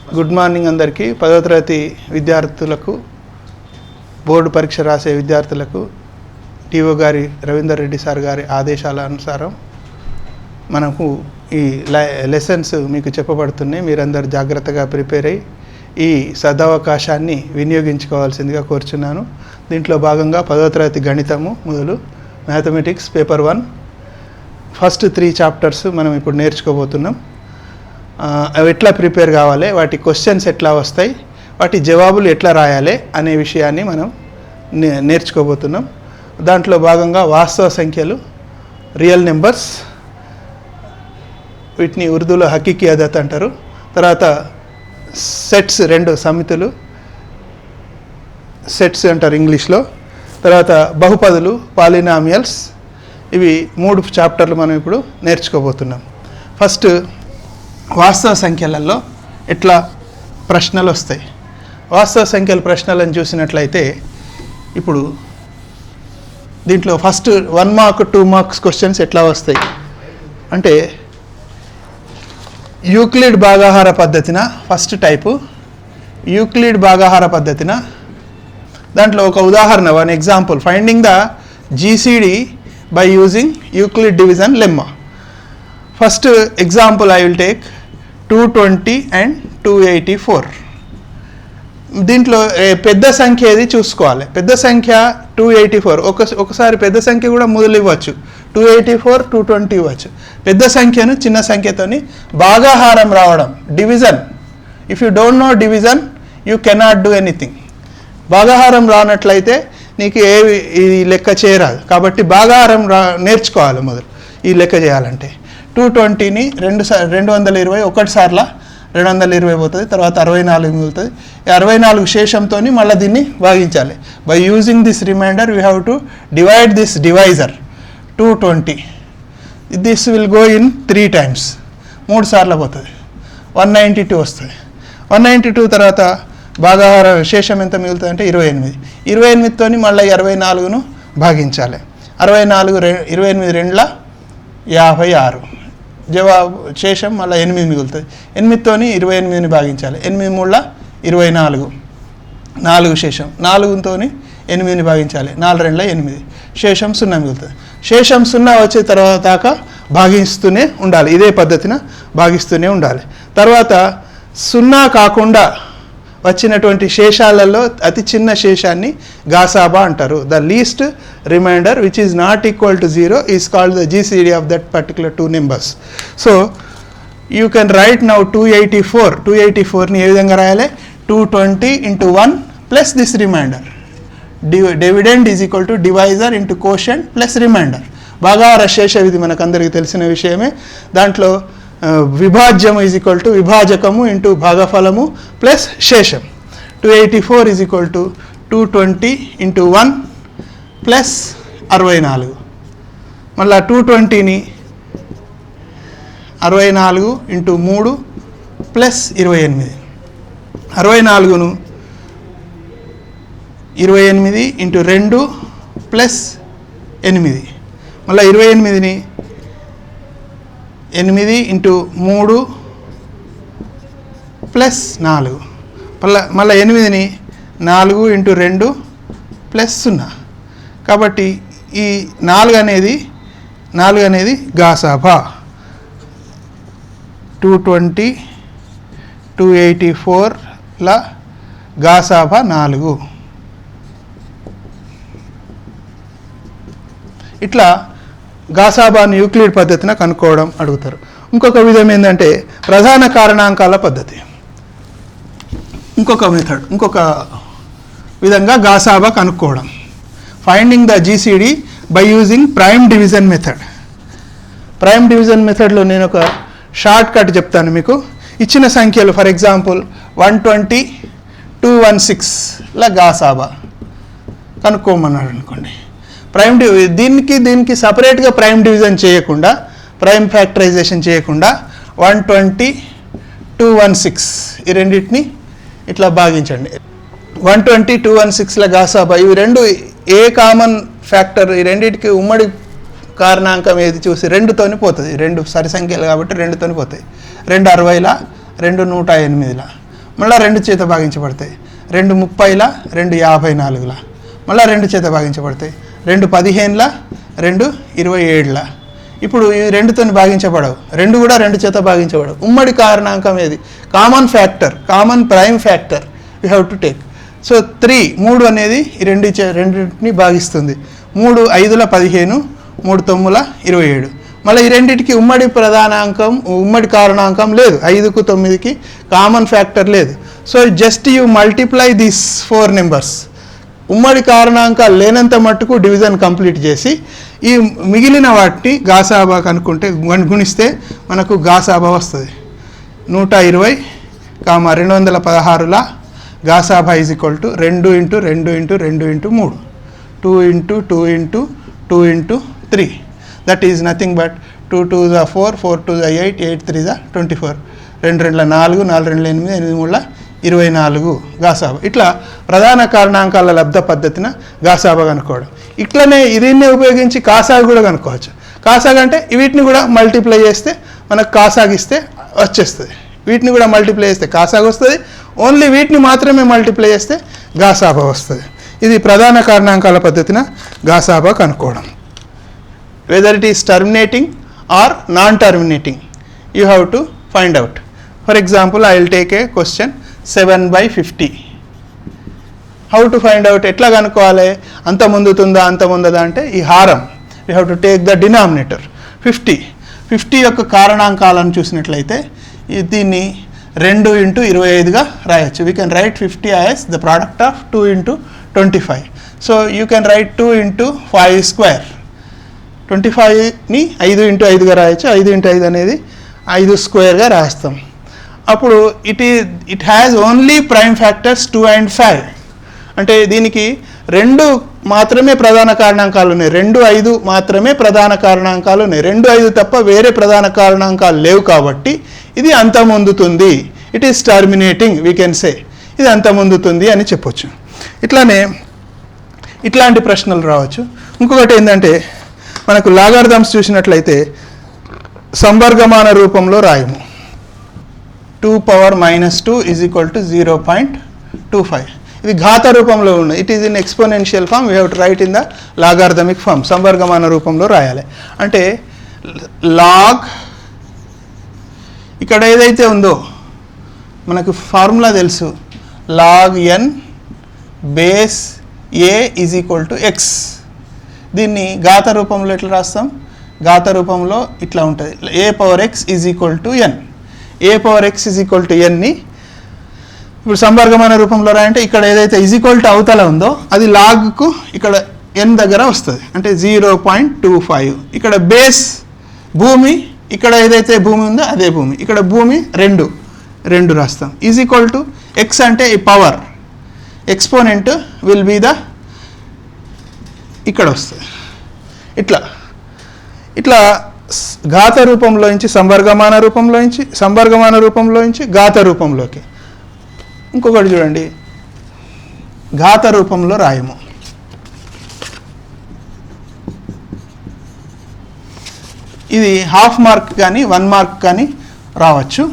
Good morning అందరికీ. 10వ తరగతి విద్యార్థులకు, బోర్డు పరీక్ష రాసే విద్యార్థులకు టీఓ గారి రవీందర్ రెడ్డి సార్ గారి ఆదేశాల అనుసారం మనకు ఈ లెసన్స్ మీకు చెప్పబడుతున్నాయి. మీరందరూ జాగ్రత్తగా ప్రిపేర్ అయ్యి ఈ సదవకాశాన్ని వినియోగించుకోవాల్సిందిగా కోరుచున్నాను. దీంట్లో భాగంగా 10వ తరగతి గణితము మొదలు మ్యాథమెటిక్స్ పేపర్ 1 ఫస్ట్ 3 చాప్టర్స్ మనం ఇప్పుడు నేర్చుకోబోతున్నాం. అవి ఎట్లా ప్రిపేర్ కావాలి, వాటి క్వశ్చన్స్ ఎట్లా వస్తాయి, వాటి జవాబులు ఎట్లా రాయాలి అనే విషయాన్ని మనం నేర్చుకోబోతున్నాం. దాంట్లో భాగంగా వాస్తవ సంఖ్యలు, రియల్ నెంబర్స్, వీటిని ఉర్దూలో హకీకీ అదత్ అంటారు. తర్వాత సెట్స్, 2 సమితులు, సెట్స్ అంటారు ఇంగ్లీష్లో. తర్వాత బహుపదులు, పాలినామియల్స్, ఇవి 3 చాప్టర్లు మనం ఇప్పుడు నేర్చుకోబోతున్నాం. ఫస్ట్ వాస్తవ సంఖ్యలలో ఎట్లా ప్రశ్నలు వస్తాయి. వాస్తవ సంఖ్యల ప్రశ్నలను చూసినట్లయితే ఇప్పుడు దీంట్లో ఫస్ట్ 1 మార్క్ 2 మార్క్స్ క్వశ్చన్స్ ఎట్లా వస్తాయి అంటే, యూక్లిడ్ భాగాహార పద్ధతిన ఫస్ట్ టైపు, యూక్లిడ్ భాగాహార పద్ధతిన దాంట్లో ఒక ఉదాహరణ, 1 example, finding the GCD by using Euclid division lemma. First example I will take 220 and 284. దీంట్లో పెద్ద సంఖ్య ఏది చూసుకోవాలి. పెద్ద సంఖ్య 284. ఒకసారి పెద్ద సంఖ్య కూడా మొదలు ఇవ్వచ్చు, 284, 220 ఇవ్వచ్చు. పెద్ద సంఖ్యను చిన్న సంఖ్యతోని భాగాహారం రావడం, division. If you don't know division you cannot do anything. భాగాహారం రానట్లయితే నీకు ఈ లెక్క చేయరాదు. కాబట్టి భాగాహారం నేర్చుకోవాలి మొదలు ఈ లెక్క చేయాలంటే. 220ని 220 ఒకటిసార్ల 220 పోతుంది, తర్వాత 64 మిగులుతుంది. 64 శేషంతో మళ్ళీ దీన్ని భాగించాలి. By using this reminder we have to divide this divisor 220. This will go in 3 times, 3 సార్లు పోతుంది, 192 వస్తుంది. 192 తర్వాత భాగాహార శేషం ఎంత మిగులుతుంది అంటే 28. 28తోని మళ్ళీ 64ను భాగించాలి. 28 2 56. జవాబు శేషం మళ్ళీ 8 మిగులుతుంది. 8తోని 28ని భాగించాలి. 8 3 24. 4 శేషం, 4తోని 8ని భాగించాలి. 4 2 8. శేషం 0 మిగులుతుంది. శేషం 0 వచ్చే తర్వాత దాకా భాగిస్తూనే ఉండాలి. ఇదే పద్ధతిన భాగిస్తూనే ఉండాలి. తర్వాత 0 కాకుండా వచ్చినటువంటి శేషాలలో అతి చిన్న శేషాన్ని గాసాబా అంటారు. The least remainder which is not equal to 0 is called the GCD of that particular 2 numbers. So you can write now 284. 284ని ఏ విధంగా రాయాలి? 220 into 1 plus this remainder. Dividend is equal to divisor into quotient plus remainder. భాగాహార శేషం ఇది మనకు అందరికీ తెలిసిన విషయమే. దాంట్లో విభాజ్యము ఈజ్ ఈక్వల్ టు విభాజకము ఇంటూ భాగఫలము ప్లస్ శేషం. 284 is equal to 220 into 1 plus 64. మళ్ళీ 220ని 64 into 3 ప్లస్ 28. 64ను 28 into 2 plus 8. మళ్ళీ 28ని 8 into 3 ప్లస్ 4. మళ్ళీ 8ని 4 into 2 ప్లస్ 0. కాబట్టి ఈ 4 అనేది గాసాబా. 220 284ల గాసాబా 4. ఇట్లా గాసాబాను యూక్లిడ్ పద్ధతిన కనుక్కోవడం అడుగుతారు. ఇంకొక విధం ఏంటంటే ప్రధాన కారణాంకాల పద్ధతి. ఇంకొక విధంగా గాసాబా కనుక్కోవడం, finding the GCD by using prime division method. Prime division మెథడ్లో నేను ఒక షార్ట్ కట్ చెప్తాను మీకు. ఇచ్చిన సంఖ్యలు ఫర్ ఎగ్జాంపుల్ 120 216ల గాసాబా కనుక్కోమన్నాడు అనుకోండి. దీనికి సపరేట్గా ప్రైమ్ డివిజన్ చేయకుండా, ప్రైమ్ ఫ్యాక్టరైజేషన్ చేయకుండా 120 216 ఈ రెండింటిని ఇట్లా భాగించండి. 120 216ల గాసాబా, ఇవి 2 ఏ కామన్ ఫ్యాక్టర్, ఈ రెండింటికి ఉమ్మడి కారణాంకం ఏది చూసి 2తోని పోతుంది. 2 సరి సంఖ్యలు కాబట్టి 2తోని పోతాయి. 2 60ల 2 108ల మళ్ళీ 2 చేత భాగించబడతాయి. 2 30ల 2 54ల మళ్ళీ 2 చేత భాగించబడతాయి. 2 15ల 2 27ల. ఇప్పుడు ఈ 2తో భాగించబడవు, 2 కూడా 2 చేత భాగించబడవు. ఉమ్మడి కారణాంకం ఏది? Common factor, common prime factor you have to take. So 3 అనేది ఈ రెండింటిని భాగిస్తుంది. 3 5ల 15, 3 9ల 27. మళ్ళీ ఈ రెండింటికి ఉమ్మడి ప్రధానాంకం, ఉమ్మడి కారణాంకం లేదు. 5కు 9కి కామన్ ఫ్యాక్టర్ లేదు. So just you multiply these 4 numbers. ఉమ్మడి కారణాంకాలు లేనంత మట్టుకు డివిజన్ కంప్లీట్ చేసి ఈ మిగిలిన వాటిని గాసాబా కనుక్కుంటే గుణిస్తే మనకు గాసాబా వస్తుంది. 120, 216ల గాసాబా is equal to 2 × 2 × 2 × 3, 2 × 2 × 2 × 3. That is nothing but 2 2 4, 4 2 8, 8 3 24, 2 2 4, 4 2 8, 8 3 24 గాసాబా. ఇట్లా ప్రధాన కారణాంకాల లబ్ధ పద్ధతిన గాసాబా కనుక్కోవడం. ఇట్లనే దీన్నే ఉపయోగించి కాసాగు కూడా కనుక్కోవచ్చు. కాసాగు అంటే వీటిని కూడా మల్టిప్లై చేస్తే మనకు కాసాగిస్తే వచ్చేస్తుంది. వీటిని కూడా మల్టిప్లై చేస్తే కాసాగు వస్తుంది. ఓన్లీ వీటిని మాత్రమే మల్టిప్లై చేస్తే గాసాబా వస్తుంది. ఇది ప్రధాన కారణాంకాల పద్ధతిన గాసాబా కనుక్కోవడం. Whether it is terminating or non terminating you have to find out. For example I will take a question 7/50. How to find out? ఎట్లా కనుక్కోవాలి? అంత ముందుతుందా అంత ముందదా అంటే ఈ హారం you have to take the denominator 50 యొక్క కారణాంకాలను చూసినట్లయితే దీన్ని 2 × 25గా రాయొచ్చు. We can write 50 as the product of 2 × 25. So you can write 2 × 5². 25ని 5 × 5గా రాయొచ్చు. 5 × 5 అనేది 5² రాస్తాం. అప్పుడు it has only prime factors 2 and 5. అంటే దీనికి 2 మాత్రమే ప్రధాన కారణాంకాలు ఉన్నాయి. 2 5 మాత్రమే ప్రధాన కారణాంకాలు ఉన్నాయి. 2 5 తప్ప వేరే ప్రధాన కారణాంకాలు లేవు కాబట్టి ఇది అంతమొందుతుంది. It is terminating we can say. ఇది అంతమొందుతుంది అని చెప్పొచ్చు. ఇట్లానే ఇట్లాంటి ప్రశ్నలు రావచ్చు. ఇంకొకటి ఏంటంటే మనకు లాగారిథమ్స్ చూసినట్లయితే సంవర్గమాన రూపంలో రాయము. 2 power -2 ఈజ్ ఈక్వల్ టు 0.25. ఇది ఘాత రూపంలో ఉంది. It is in exponential form. We have to write in the logarithmic form. సంవర్గమాన రూపంలో రాయాలి. అంటే లాగ్ ఇక్కడ ఏదైతే ఉందో మనకు ఫార్ములా తెలుసు. Log n base a is equal to x. దీన్ని ఘాత రూపంలో ఎట్లా రాస్తాం? ఘాత రూపంలో ఇట్లా ఉంటుంది. a power x is equal to n. a power x is equal to n-ని ఇప్పుడు సంవర్గమాన రూపంలో రాయంటే ఇక్కడ ఏదైతే ఈజ్ ఈక్వల్ టు అవతల ఉందో అది లాగ్కు ఇక్కడ n దగ్గర వస్తుంది. అంటే 0.25. ఇక్కడ బేస్ భూమి, ఇక్కడ ఏదైతే భూమి ఉందో అదే భూమి. ఇక్కడ భూమి 2 రాస్తాం. ఈజ్ ఈక్వల్ టు x అంటే ఈ power, exponent will be the ఇక్కడ వస్తుంది. ఇట్లా ఘాత రూపంలోంచి సంవర్గమాన రూపంలోంచి ఘాత రూపంలోకి. ఇంకొకటి చూడండి, ఘాత రూపంలో రాయము. ఇది ½ మార్క్ కానీ 1 మార్క్ కానీ రావచ్చు.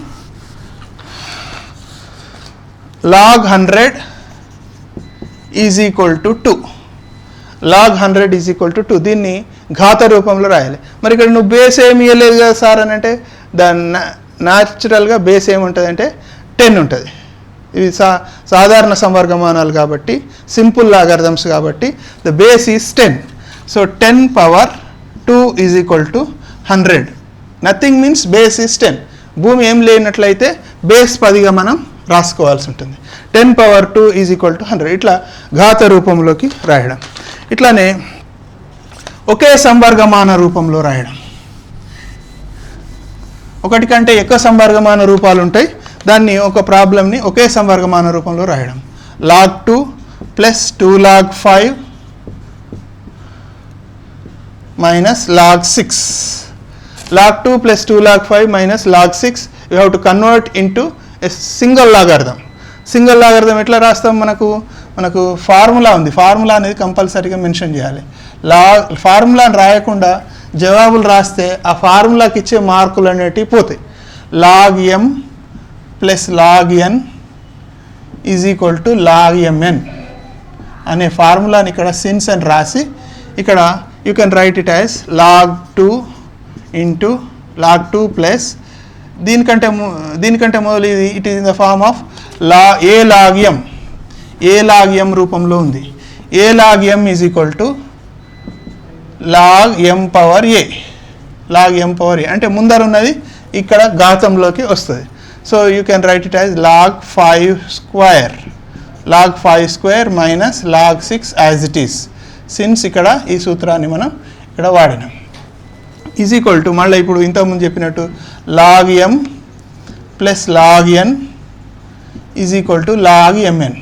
log 100 is equal to 2. log 100 is equal to 2. దీన్ని ఘాత రూపంలో రాయాలి. మరి ఇక్కడ నువ్వు బేస్ ఏమి ఇవ్వలేదు కదా సార్ అని అంటే దాన్ని న్యాచురల్గా బేస్ ఏముంటుంది అంటే 10 ఉంటుంది. ఇవి సాధారణ సంవర్గమానాలు కాబట్టి, సింపుల్ లాగారిథమ్స్ కాబట్టి the base is 10. So 10 power 2 is equal to 100. Nothing means base is 10. భూమి ఏం లేనట్లయితే బేస్ 10గా మనం రాసుకోవాల్సి ఉంటుంది. 10 power 2 ఈజ్ ఈక్వల్ టు 100. ఇట్లా ఘాత రూపంలోకి రాయడం. ఇట్లానే ఒకే సంవర్గమాన రూపంలో రాయడం. ఒకటి కంటే ఎక్కువ సంవర్గమాన రూపాలు ఉంటాయి. దాన్ని ఒక ప్రాబ్లమ్ని ఒకే సంవర్గమాన రూపంలో రాయడం. log 2 plus 2 log 5 minus log 6. log 2 plus 2 log 5 minus log 6 you have to convert into a single logarithm. Single logarithm ఎట్లా రాస్తాం? మనకు ఫార్ములా ఉంది. ఫార్ములా అనేది కంపల్సరీగా మెన్షన్ చేయాలి. ఫార్ములాని రాయకుండా జవాబులు రాస్తే ఆ ఫార్ములాకి ఇచ్చే మార్కులు అనేటివి పోతాయి. log m plus log n is equal to log mn అనే ఫార్ములాని ఇక్కడ సిన్స్ అని రాసి ఇక్కడ you can write it as log 2 into log 2 plus దీనికంటే మొదలు ఇది it is in the form of a log m రూపంలో ఉంది. a log m is equal to log m power a అంటే ముందర ఉన్నది ఇక్కడ ఘాతంలోకి వస్తుంది. So you can write it as log 5 square minus log 6 as it is. Since ఇక్కడ ఈ సూత్రాన్ని మనం ఇక్కడ వాడినాం. ఈజ్ ఈక్వల్ టు మళ్ళీ ఇప్పుడు ఇంతకుముందు చెప్పినట్టు log m plus log n is equal to log mn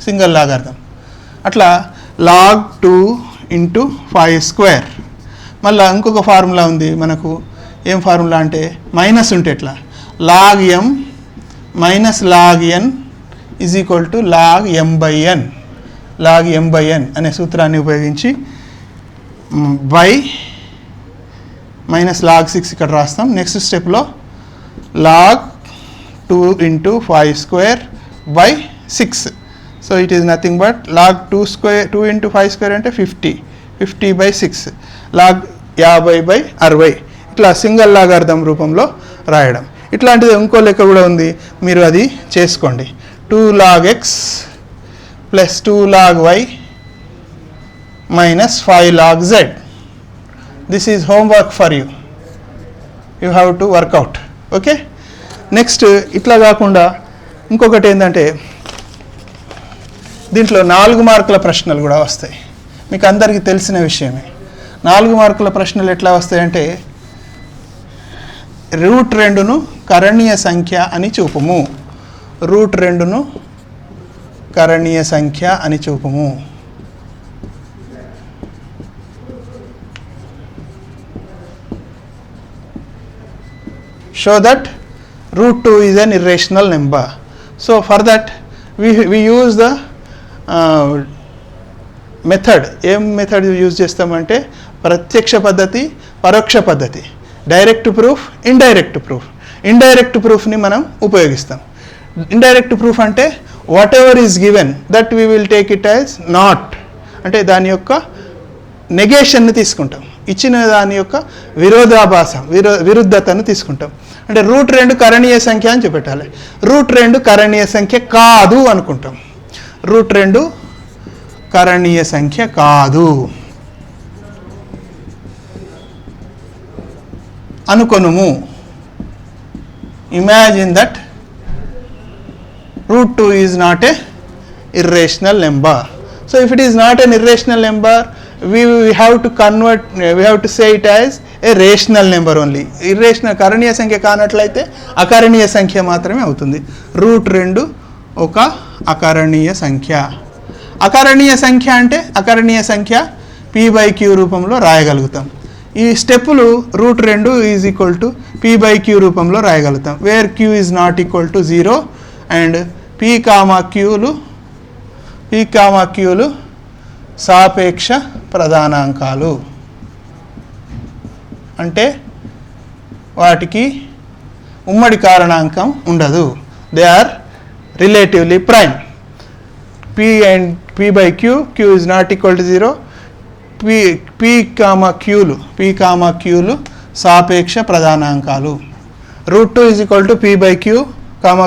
single లాగార్థం. అట్లా log 2 ఇంటూ 5 స్క్వేర్. మళ్ళీ ఇంకొక ఫార్ములా ఉంది మనకు. ఏం ఫార్ములా అంటే మైనస్ ఉంటే ఎట్లా log m minus log n is equal to log m by n అనే సూత్రాన్ని ఉపయోగించి బై మైనస్ log 6 ఇక్కడ రాస్తాం. నెక్స్ట్ స్టెప్లో log 2 into 5 square by 6. So it is nothing but log 2 into 5 square అంటే 50 బై 6 log 50 బై 60 ఇట్లా single లాగార్థం రూపంలో రాయడం. ఇట్లాంటిది ఇంకో లెక్క కూడా ఉంది, మీరు అది చేసుకోండి. 2 log x plus 2 log y minus 5 log z. This is homework for you. You have to work out. Okay. Next ఇట్లా కాకుండా ఇంకొకటి ఏంటంటే దీంట్లో 4 మార్కుల ప్రశ్నలు కూడా వస్తాయి. మీకు అందరికీ తెలిసిన విషయమే. 4 మార్కుల ప్రశ్నలు ఎట్లా వస్తాయంటే √2ను కరణీయ సంఖ్య అని చూపుము. √2ను కరణీయ సంఖ్య అని చూపుము. Show that √2 is an irrational number. So for that we use the method. ఏం మెథడ్ యూజ్ చేస్తామంటే ప్రత్యక్ష పద్ధతి, పరోక్ష పద్ధతి, డైరెక్ట్ ప్రూఫ్, ఇండైరెక్ట్ ప్రూఫ్ని మనం ఉపయోగిస్తాం. ఇండైరెక్ట్ ప్రూఫ్ అంటే what ever is given that we will take it as not, అంటే దాని యొక్క నెగేషన్ని తీసుకుంటాం. ఇచ్చిన దాని యొక్క విరుద్ధతను తీసుకుంటాం. అంటే √2 కరణీయ సంఖ్య అని చెప్పాలి. √2 కరణీయ సంఖ్య కాదు అనుకుంటాం. √2 కరణీయ సంఖ్య కాదు అనుకొనుము. Imagine that √2 is not a irrational number. So if it is not an irrational number, we have to convert, we have to say it as a rational number only. Irrational కరణీయ సంఖ్య కానట్లయితే అకరణీయ సంఖ్య మాత్రమే అవుతుంది. √2 ఒక అకరణీయ సంఖ్య. అకరణీయ సంఖ్య అంటే అకరణీయ సంఖ్య p/q రూపంలో రాయగలుగుతాం. ఈ స్టెప్పులు √2 ఈజ్ ఈక్వల్ టు p/q రూపంలో రాయగలుగుతాం. Where q is not equal to 0 and p,q సాపేక్ష ప్రధానాంకాలు. అంటే వాటికి ఉమ్మడి కారణాంకం ఉండదు. They are relatively prime. p/q is not equal to 0. p,q సాపేక్ష ప్రధానాంకాలు. √2 is equal to p/q,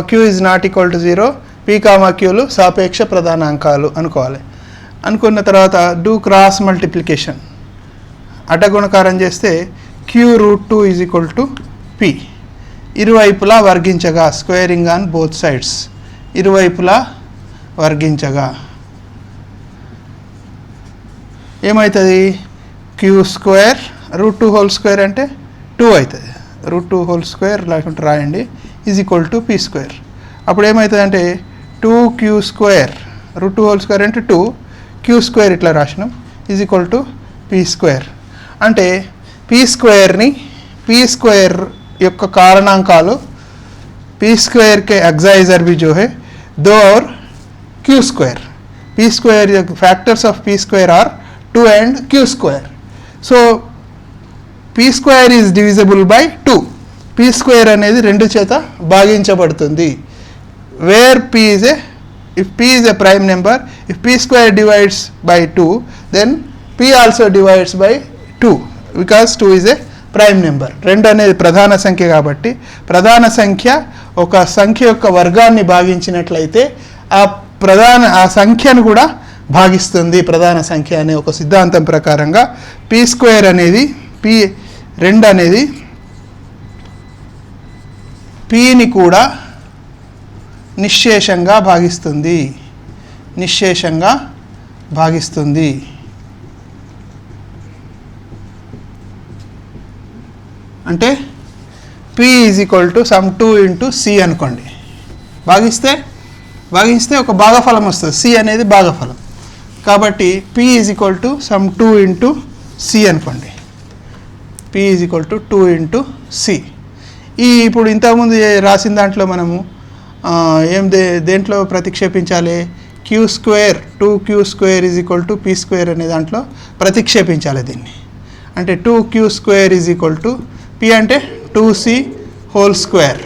q is not equal to 0. p,q సాపేక్ష ప్రధానాంకాలు అనుకోవాలి. అనుకున్న తర్వాత డూ క్రాస్ మల్టిప్లికేషన్. అడ్డగుణకారం చేస్తే q√2 is equal to p. ఇరువైపులా వర్గించగా, స్క్వేరింగ్ ఆన్ బోత్ సైడ్స్, ఇరువైపులా వర్గించగా ఏమవుతుంది? q² √2² అంటే 2 అవుతుంది. √2² లేకుంటే రాయండి ఈజ్ ఈక్వల్ టు p². అప్పుడు ఏమవుతుంది అంటే 2q² √2² అంటే 2, q² ఇట్లా రాసినాం ఈజ్ ఈక్వల్ టు p². అంటే p² యొక్క కారణాంకాలు p² के एक्साइजर भी जो है 2 और q². p² factors of p² are 2 and q². So p² is divisible by 2. p² అనేది 2 చేత భాగించబడుతుంది. Where p is a if p is a prime number, if p square divides by 2, then p also divides by 2 because 2 is a prime number. 2 అనేది ప్రధాన సంఖ్య కాబట్టి ప్రధాన సంఖ్య ఒక సంఖ్య యొక్క వర్గాన్ని భాగించినట్లయితే ఆ సంఖ్యను కూడా భాగిస్తుంది ప్రధాన సంఖ్య అనే ఒక సిద్ధాంతం ప్రకారంగా పీ స్క్వేర్ అనేది p2 అనేది pని కూడా నిశ్శేషంగా భాగిస్తుంది. అంటే p is equal to some 2 into c అనుకోండి. భాగిస్తే ఒక భాగఫలం వస్తుంది. c అనేది భాగఫలం కాబట్టి p is equal to some 2 into c అనుకోండి. p is equal to 2 into c. ఇప్పుడు ఇంతకుముందు రాసిన దాంట్లో మనము దేంట్లో ప్రతిక్షేపించాలి? q square 2q square is equal to p square అనే దాంట్లో ప్రతిక్షేపించాలి దీన్ని. అంటే 2q square is equal to p అంటే 2c హోల్ స్క్వేర్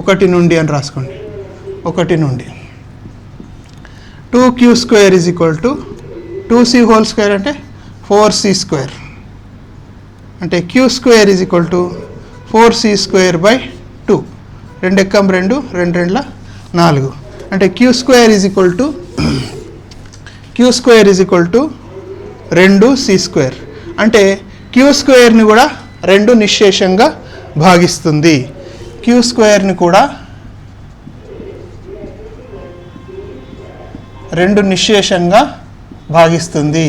1 నుండి అని రాసుకోండి. 1 నుండి 2q square is equal to 2c whole square అంటే 4c స్క్వేర్ అంటే q square is equal to 4c square by 2. 2 ఎక్కం 2 2 4 అంటే q square is equal to 2c square అంటే q స్క్వేర్ని కూడా 2 నిశ్శేషంగా భాగిస్తుంది. q స్క్వేర్ని కూడా 2 నిశ్శేషంగా భాగిస్తుంది.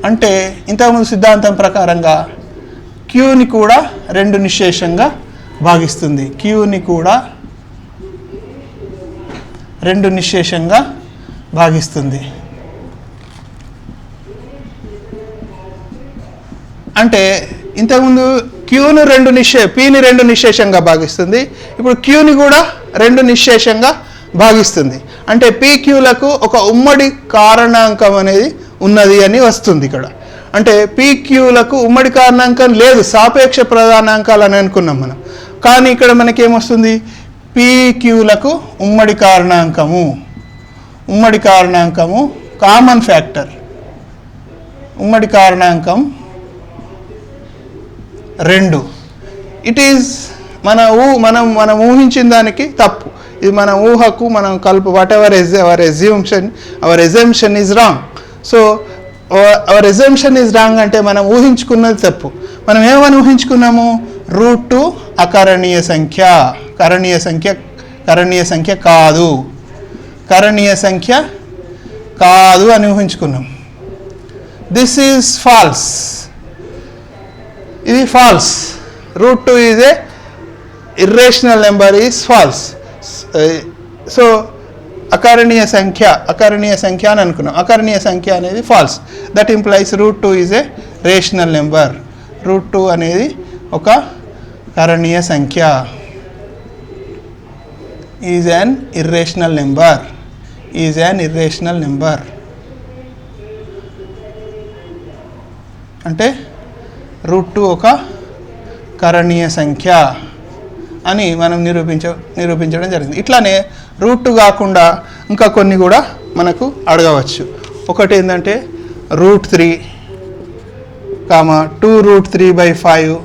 అంటే ఇంతకుముందు సిద్ధాంతం ప్రకారంగా qని కూడా 2 నిశ్శేషంగా భాగిస్తుంది. qని కూడా 2 నిశ్శేషంగా భాగిస్తుంది. అంటే ఇంతకుముందు pని 2 నిశ్శేషంగా భాగిస్తుంది. ఇప్పుడు qని కూడా 2 నిశ్శేషంగా భాగిస్తుంది. అంటే pqలకు ఒక ఉమ్మడి కారణాంకం అనేది ఉన్నది అని వస్తుంది ఇక్కడ. అంటే pqలకు ఉమ్మడి కారణాంకం లేదు, సాపేక్ష ప్రధానాంకాలు అని అనుకున్నాం మనం. కానీ ఇక్కడ మనకేమొస్తుంది? pqలకు ఉమ్మడి కారణాంకము కామన్ ఫ్యాక్టర్, ఉమ్మడి కారణాంకం 2. ఇట్ ఈజ్ మనం ఊహించిన దానికి తప్పు. ఇది మన ఊహకు మనం what ever hour assumption is wrong. So our assumption is wrong అంటే మనం ఊహించుకున్నది తప్పు. మనం ఏమని ఊహించుకున్నాము? √2 అకరణీయ సంఖ్య, కరణీయ సంఖ్య కాదు అని ఊహించుకున్నాం. This is false. ఇది false. √2 is a irrational number is false. So అకరణీయ సంఖ్య అని అనుకున్నాం. అకరణీయ సంఖ్య అనేది ఫాల్స్. That implies √2 is a rational number. √2 అనేది ఒక కరణీయ సంఖ్య. Is an irrational number. అంటే √2 ఒక కరణీయ సంఖ్య అని మనం నిరూపించడం జరిగింది. ఇట్లానే √2 కాకుండా ఇంకా కొన్ని కూడా మనకు అడగవచ్చు. ఒకటి ఏంటంటే √3, 2√3/5,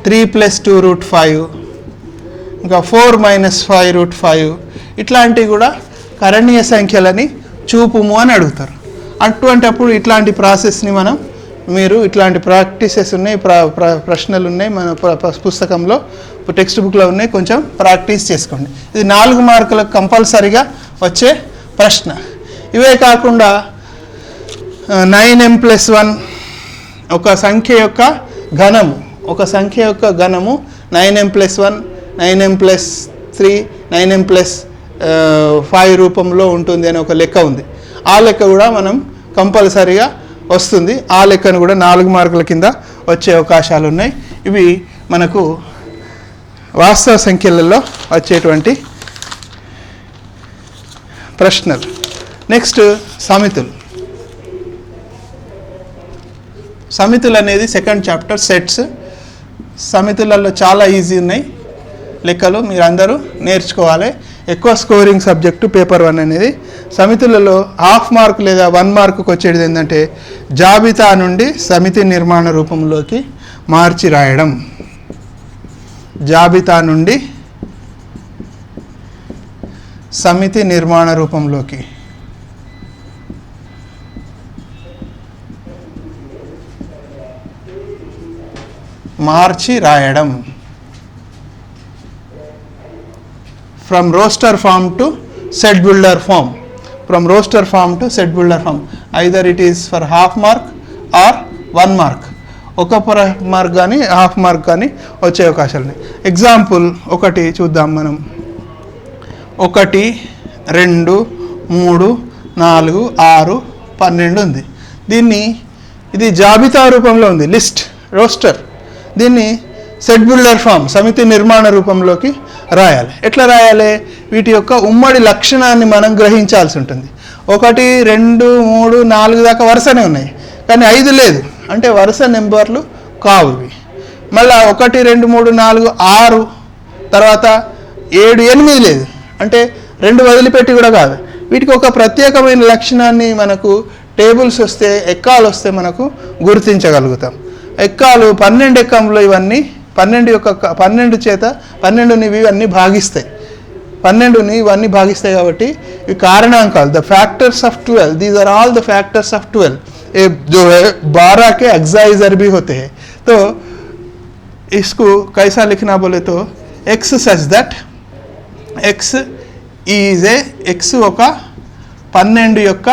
3 + 2√5, ఇంకా 4 - 5√5 ఇట్లాంటివి కూడా కరణీయ సంఖ్యలని చూపుము అని అడుగుతారు. అటువంటిప్పుడు ఇట్లాంటి ప్రాసెస్ని మీరు ఇట్లాంటి ప్రాక్టీసెస్ ఉన్నాయి, ప్రశ్నలు ఉన్నాయి మన పుస్తకంలో, టెక్స్ట్ బుక్లో ఉన్నాయి. కొంచెం ప్రాక్టీస్ చేసుకోండి. ఇది 4 మార్కులకు కంపల్సరీగా వచ్చే ప్రశ్న. ఇవే కాకుండా 9m+1 ఒక సంఖ్య యొక్క ఘనము 9m+1, 9m+3, 9m+5 రూపంలో ఉంటుంది అని ఒక లెక్క ఉంది. ఆ లెక్క కూడా మనం కంపల్సరీగా వస్తుంది. ఆ లెక్కను కూడా 4 మార్కుల కింద వచ్చే అవకాశాలు ఉన్నాయి. ఇవి మనకు వాస్తవ సంఖ్యలలో వచ్చేటువంటి ప్రశ్నలు. నెక్స్ట్ సమితులు అనేది సెకండ్ చాప్టర్. సెట్స్ సమితులలో చాలా ఈజీ ఉన్నాయి. లెక్కలు మీరందరూ నేర్చుకోవాలి. ఎక్కువ స్కోరింగ్ సబ్జెక్టు పేపర్ 1 అనేది. సమితులలో హాఫ్ మార్క్ లేదా 1 మార్కుకు వచ్చేది ఏంటంటే జాబితా నుండి సమితి నిర్మాణ రూపంలోకి మార్చి రాయడం. జాబితా నుండి సమితి నిర్మాణ రూపంలోకి మార్చి రాయడం. From roster form to set builder form. From roster form to set builder form. Either it is for half mark or 1 mark. ఒక మార్క్ కానీ హాఫ్ మార్క్ కానీ వచ్చే అవకాశాలు ఉన్నాయి. ఎగ్జాంపుల్ ఒకటి చూద్దాం మనం. 1, 2, 3, 4, 6, 12 ఉంది. ఇది జాబితా రూపంలో ఉంది, లిస్ట్, రోస్టర్. దీన్ని సెట్ బిల్డర్ ఫామ్, సమితి నిర్మాణ రూపంలోకి రాయాలి. ఎట్లా రాయాలి? వీటి యొక్క ఉమ్మడి లక్షణాన్ని మనం గ్రహించాల్సి ఉంటుంది. 1, 2, 3, 4 దాకా వరుసనే ఉన్నాయి, కానీ 5 లేదు, అంటే వరుస నెంబర్లు కావు ఇవి. మళ్ళీ 1, 2, 3, 4, 6, తర్వాత 7, 8 లేదు, అంటే 2 వదిలిపెట్టి కూడా కాదు. వీటికి ఒక ప్రత్యేకమైన లక్షణాన్ని మనకు టేబుల్స్ వస్తే, ఎక్కాలు వస్తే మనకు గుర్తించగలుగుతాం. ఎక్కాలు 12 ఎక్కంలో ఇవన్నీ 12 చేత 12ని ఇవన్నీ భాగిస్తాయి. 12ని ఇవన్నీ భాగిస్తాయి కాబట్టి ఇవి కారణాంకాలు. The factors of 12, these are all the factors of 12. ये जो है 12 के एक्साइजर भी होते हैं. तो इसको कैसा लिखना बोले तो x such that x is a x ఒక 12 యొక్క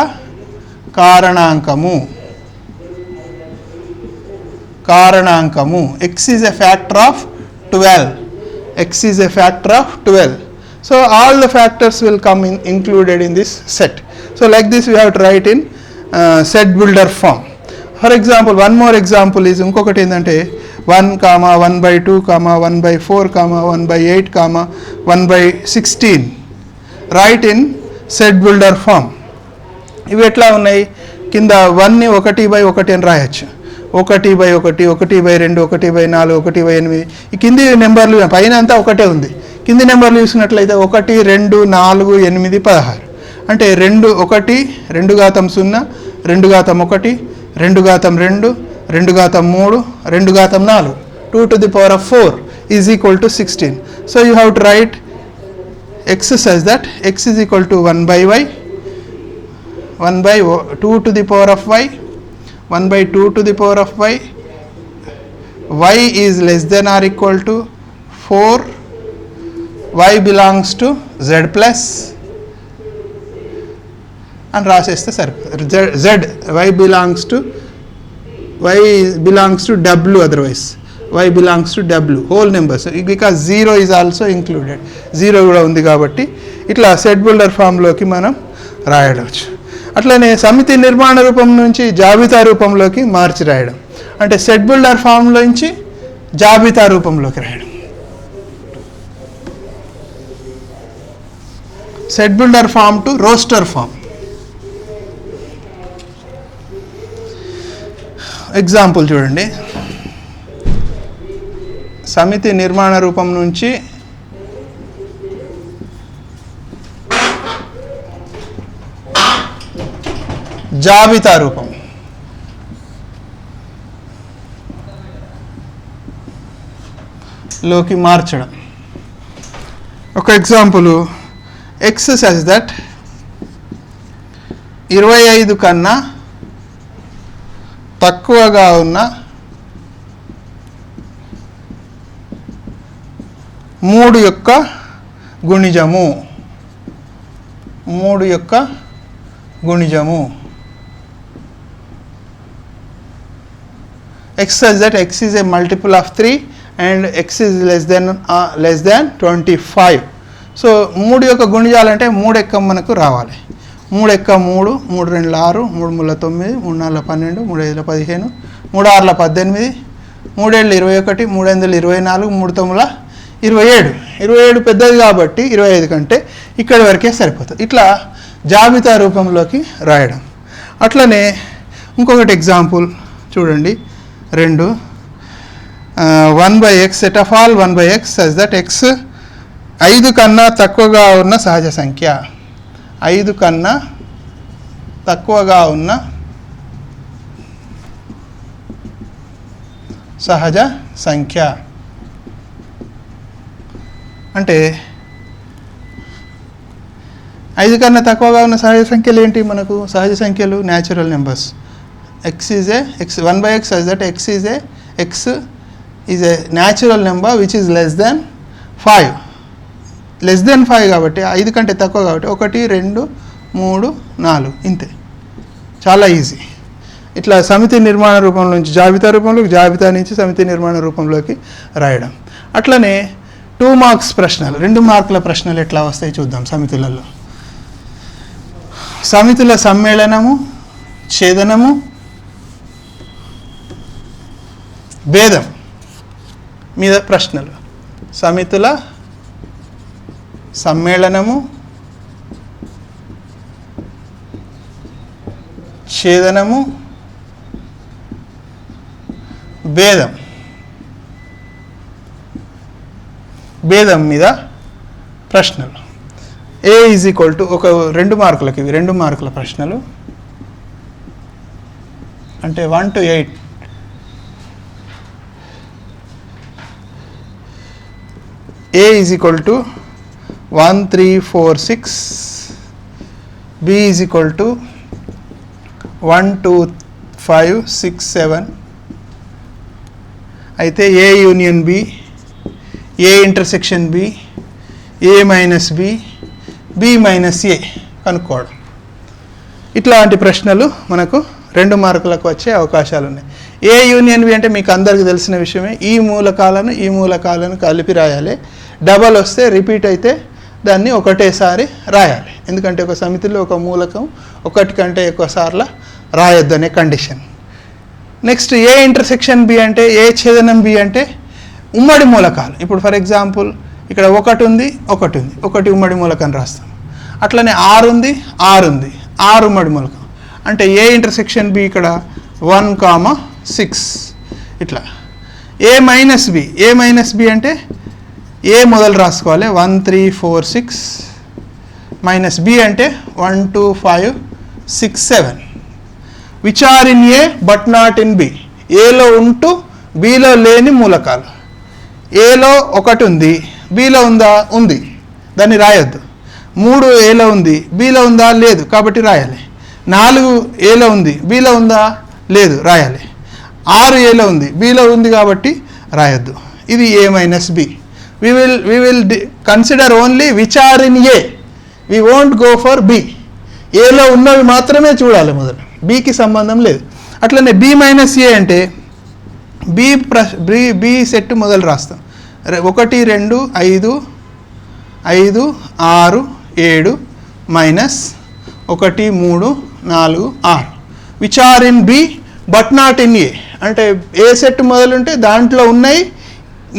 కారణాంకము. x is a factor of 12. x is a factor of 12. So all the factors will come included in this set. So like this we have to write in set builder form. For example, one more example is ఇంకొకటి ఏంటంటే 1, 1/2, 1/4, 1/8, 1/16. Write in set builder form. ఇవి ఎట్లా ఉన్నాయి? కింద 1ని 1/1 అని రాయొచ్చు. 1/1, 1/2, 1/4, 1/8. ఈ కింది నెంబర్లు, పైన అంతా ఒకటే ఉంది. కింది నెంబర్లు చూసినట్లయితే 1, 2, 4, 8, 16. అంటే 2, 1, 2 ఘాతం 0, 2 ఘాతం 1, 2 ఘాతం 2, 2 ఘాతం 3, 2 ఘాతం 4, 2 to the power of 4 is equal to 16. So you have to write x such that x is equal to 1/y, 1/2 to the power of y, 1/2 to the power of y, y is less than or equal to 4, y belongs to z plus and రాసేస్తే సరిపోతుంది. z y belongs to w, otherwise y belongs to w, whole numbers, because 0 is also included. 0 కూడా ఉంది కాబట్టి ఇట్లా set builder ఫామ్లోకి మనం రాయవచ్చు. అట్లనే సమితి నిర్మాణ రూపం నుంచి జాబితా రూపంలోకి మార్చి రాయడం, అంటే సెట్ బిల్డర్ ఫామ్లోంచి జాబితా రూపంలోకి రాయడం. Set builder form to roster form. Example చూడండి. సమితి నిర్మాణ రూపం నుంచి జాబితా రూపం. లోకి మార్చడం. ఒక ఎగ్జాంపుల్, x సచ్ దట్ 25 కన్నా తక్కువగా ఉన్న 3 యొక్క గుణిజము. 3 యొక్క గుణిజము. x such that x is a multiple of 3 and x is less than 25. So 3 యొక్క గుణిజాలంటే 3 ఎక్కం మనకు రావాలి. 3 ఎక్క 3, 3 2 6, 3 3 9, 3 4 12, 3 5 15, 3 6 18, 3 7 21, 3 8 24, 3 9 27. 27 పెద్దది కాబట్టి 25 కంటే ఇక్కడి వరకే సరిపోతుంది. ఇట్లా జాబితా రూపంలోకి రాయడం. అట్లనే ఇంకొకటి ఎగ్జాంపుల్ చూడండి. 2 1/x set of all 1/x such that x 5 కన్నా తక్కువగా ఉన్న సహజ సంఖ్య, 5 కన్నా తక్కువగా ఉన్న సహజ సంఖ్య అంటే 5 కన్నా తక్కువగా ఉన్న సహజ సంఖ్యలు ఏంటి? మనకు సహజ సంఖ్యలు natural numbers. x is a x 1/x says that x is a natural number which is less than 5. Less than 5 కాబట్టి 5 కంటే తక్కువ కాబట్టి 1 2 3 4 ఇంతే. చాలా ఈజీ. ఇట్లా సమితి నిర్మాణ రూపంలో నుంచి జాబితా రూపంలోకి, జాబితా నుంచి సమితి నిర్మాణ రూపంలోకి రాయడం. అట్లనే 2 మార్క్స్ ప్రశ్నలు, 2 మార్కుల ప్రశ్నలు ఎట్లా వస్తాయి చూద్దాం. సమితులలో సమితుల సమ్మేళనము, ఛేదనము, భేదం మీద ప్రశ్నలు. సమితుల సమ్మేళనము, ఛేదనము, భేదం మీద ప్రశ్నలు. ఏ ఈజ్ ఈక్వల్ టు ఒక 2 మార్కులకి, ఇవి 2 మార్కుల ప్రశ్నలు అంటే 1 to 8. A is equal to 1 3 4 6, B is equal to 1 2 5 6 7. అయితే A union B, A intersection B, A minus B, B minus A కనుక్కోవడం. ఇట్లాంటి ప్రశ్నలు మనకు 2 మార్కులకు వచ్చే అవకాశాలు ఉన్నాయి. ఏ యూనియన్ బి అంటే మీకు అందరికీ తెలిసిన విషయమే. ఈ మూలకాలను కలిపి రాయాలి. డబల్ వస్తే రిపీట్ అయితే దాన్ని ఒకటేసారి రాయాలి. ఎందుకంటే ఒక సమితిలో ఒక మూలకం 1 కంటే ఎక్కువ సార్లు రాయొద్దనే condition. Next A intersection B అంటే, ఏ ఛేదనం బి అంటే ఉమ్మడి మూలకాలు. ఇప్పుడు ఫర్ ఎగ్జాంపుల్ ఇక్కడ 1 ఉంది, 1 ఉమ్మడి మూలకం రాస్తాం. అట్లనే 6 ఉంది, 6 ఉమ్మడి మూలకం అంటే ఏ ఇంటర్సెక్షన్ బి ఇక్కడ 1, 6 ఇట్లా. ఏ మైనస్ బి అంటే ఏ మొదలు రాసుకోవాలి 1 3 4 6 మైనస్ బి అంటే 1 2 5 6 7 which are in A but not in B. ఏలో ఉంటూ బిలో లేని మూలకాలు. ఏలో 1 ఉంది, బిలో ఉందా? ఉంది, దాన్ని రాయొద్దు. 3 ఏలో ఉంది, బిలో ఉందా? లేదు, కాబట్టి రాయాలి. 4 ఏలో ఉంది, బిలో ఉందా? లేదు, రాయాలి. 6 ఏలో ఉంది, బిలో ఉంది కాబట్టి రాయొద్దు. ఇది A minus B. we will consider only which are in A. we won't go for B. ఏలో ఉన్నవి మాత్రమే చూడాలి మొదలు, బికి సంబంధం లేదు. అట్లనే బి మైనస్ ఏ అంటే బి సెట్ మొదలు రాస్తాం. 1 2 5 5 6 7 minus 1 3 4 6 which are in B but not in A. అంటే ఏ సెట్ మొదలుంటే దాంట్లో ఉన్నాయి,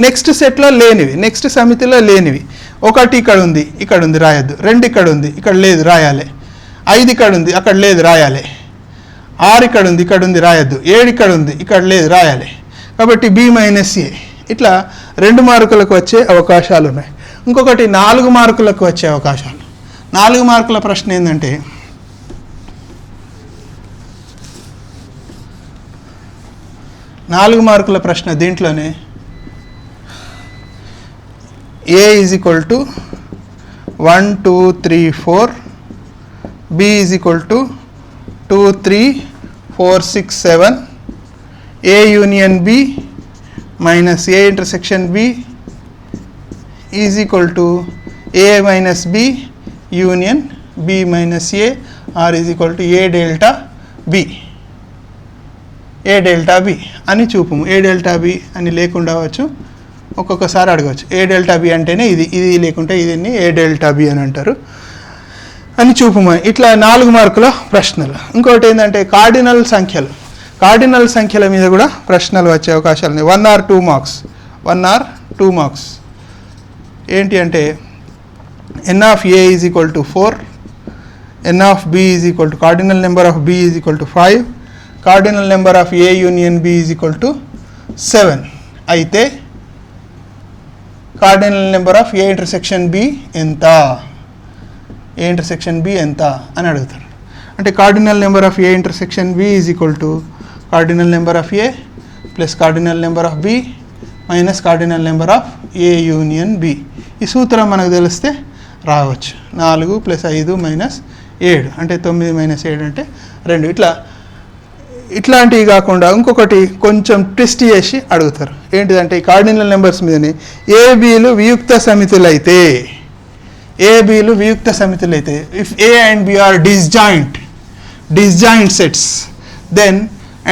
నెక్స్ట్ సెట్లో లేనివి, నెక్స్ట్ సమితిలో లేనివి. 1 ఇక్కడ ఉంది రాయొద్దు. 2 ఇక్కడ ఉంది, ఇక్కడ లేదు, రాయాలి. 5 ఇక్కడ ఉంది, అక్కడ లేదు, రాయాలి. 6 ఇక్కడ ఉంది రాయొద్దు. 7 ఇక్కడ ఉంది, ఇక్కడ లేదు, రాయాలి. కాబట్టి బి మైనస్ ఏ. ఇట్లా 2 మార్కులకు వచ్చే అవకాశాలు ఉన్నాయి. ఇంకొకటి 4 మార్కులకు వచ్చే అవకాశాలు. 4 మార్కుల ప్రశ్న ఏంటంటే, దీంట్లోనే A is equal to 1 2 3 4, B is equal to 2 3 4 6 7, A union B minus A intersection B is equal to A minus B union B minus A, or is equal to A delta B. A delta B అని చూపము. A delta B అని లేకుండా వచ్చు, ఒక్కొక్కసారి అడగవచ్చు. ఏ delta B అంటేనే ఇది లేకుంటే ఇదిని ఏ delta B అని అంటారు అని చూపము. ఇట్లా 4 మార్కుల ప్రశ్నలు. ఇంకోటి ఏంటంటే కార్డినల్ సంఖ్యల మీద కూడా ప్రశ్నలు వచ్చే అవకాశాలు ఉన్నాయి. 1 or 2 మార్క్స్. ఏంటి అంటే n of A is equal to 4, n of B is equal to cardinal number of B is equal to 5, cardinal number of A union B is equal to 7. అయితే cardinal number of A intersection B ఎంత, A intersection B ఎంత అని అడుగుతారు. అంటే cardinal number of A intersection B is equal to cardinal number of A plus cardinal number of B minus cardinal number of A union B. ఈ సూత్రం మనకు తెలిస్తే రావచ్చు. 4 + 5 - 7 అంటే 9 - 7 అంటే 2. ఇట్లాంటివి కాకుండా ఇంకొకటి కొంచెం ట్విస్ట్ చేసి అడుగుతారు. ఏంటిదంటే ఈ కార్డినల్ నెంబర్స్ మీదనే ఏబీలు వియుక్త సమితులైతే, ఏబీలు వియుక్త సమితులైతే if A and B are disjoint sets, then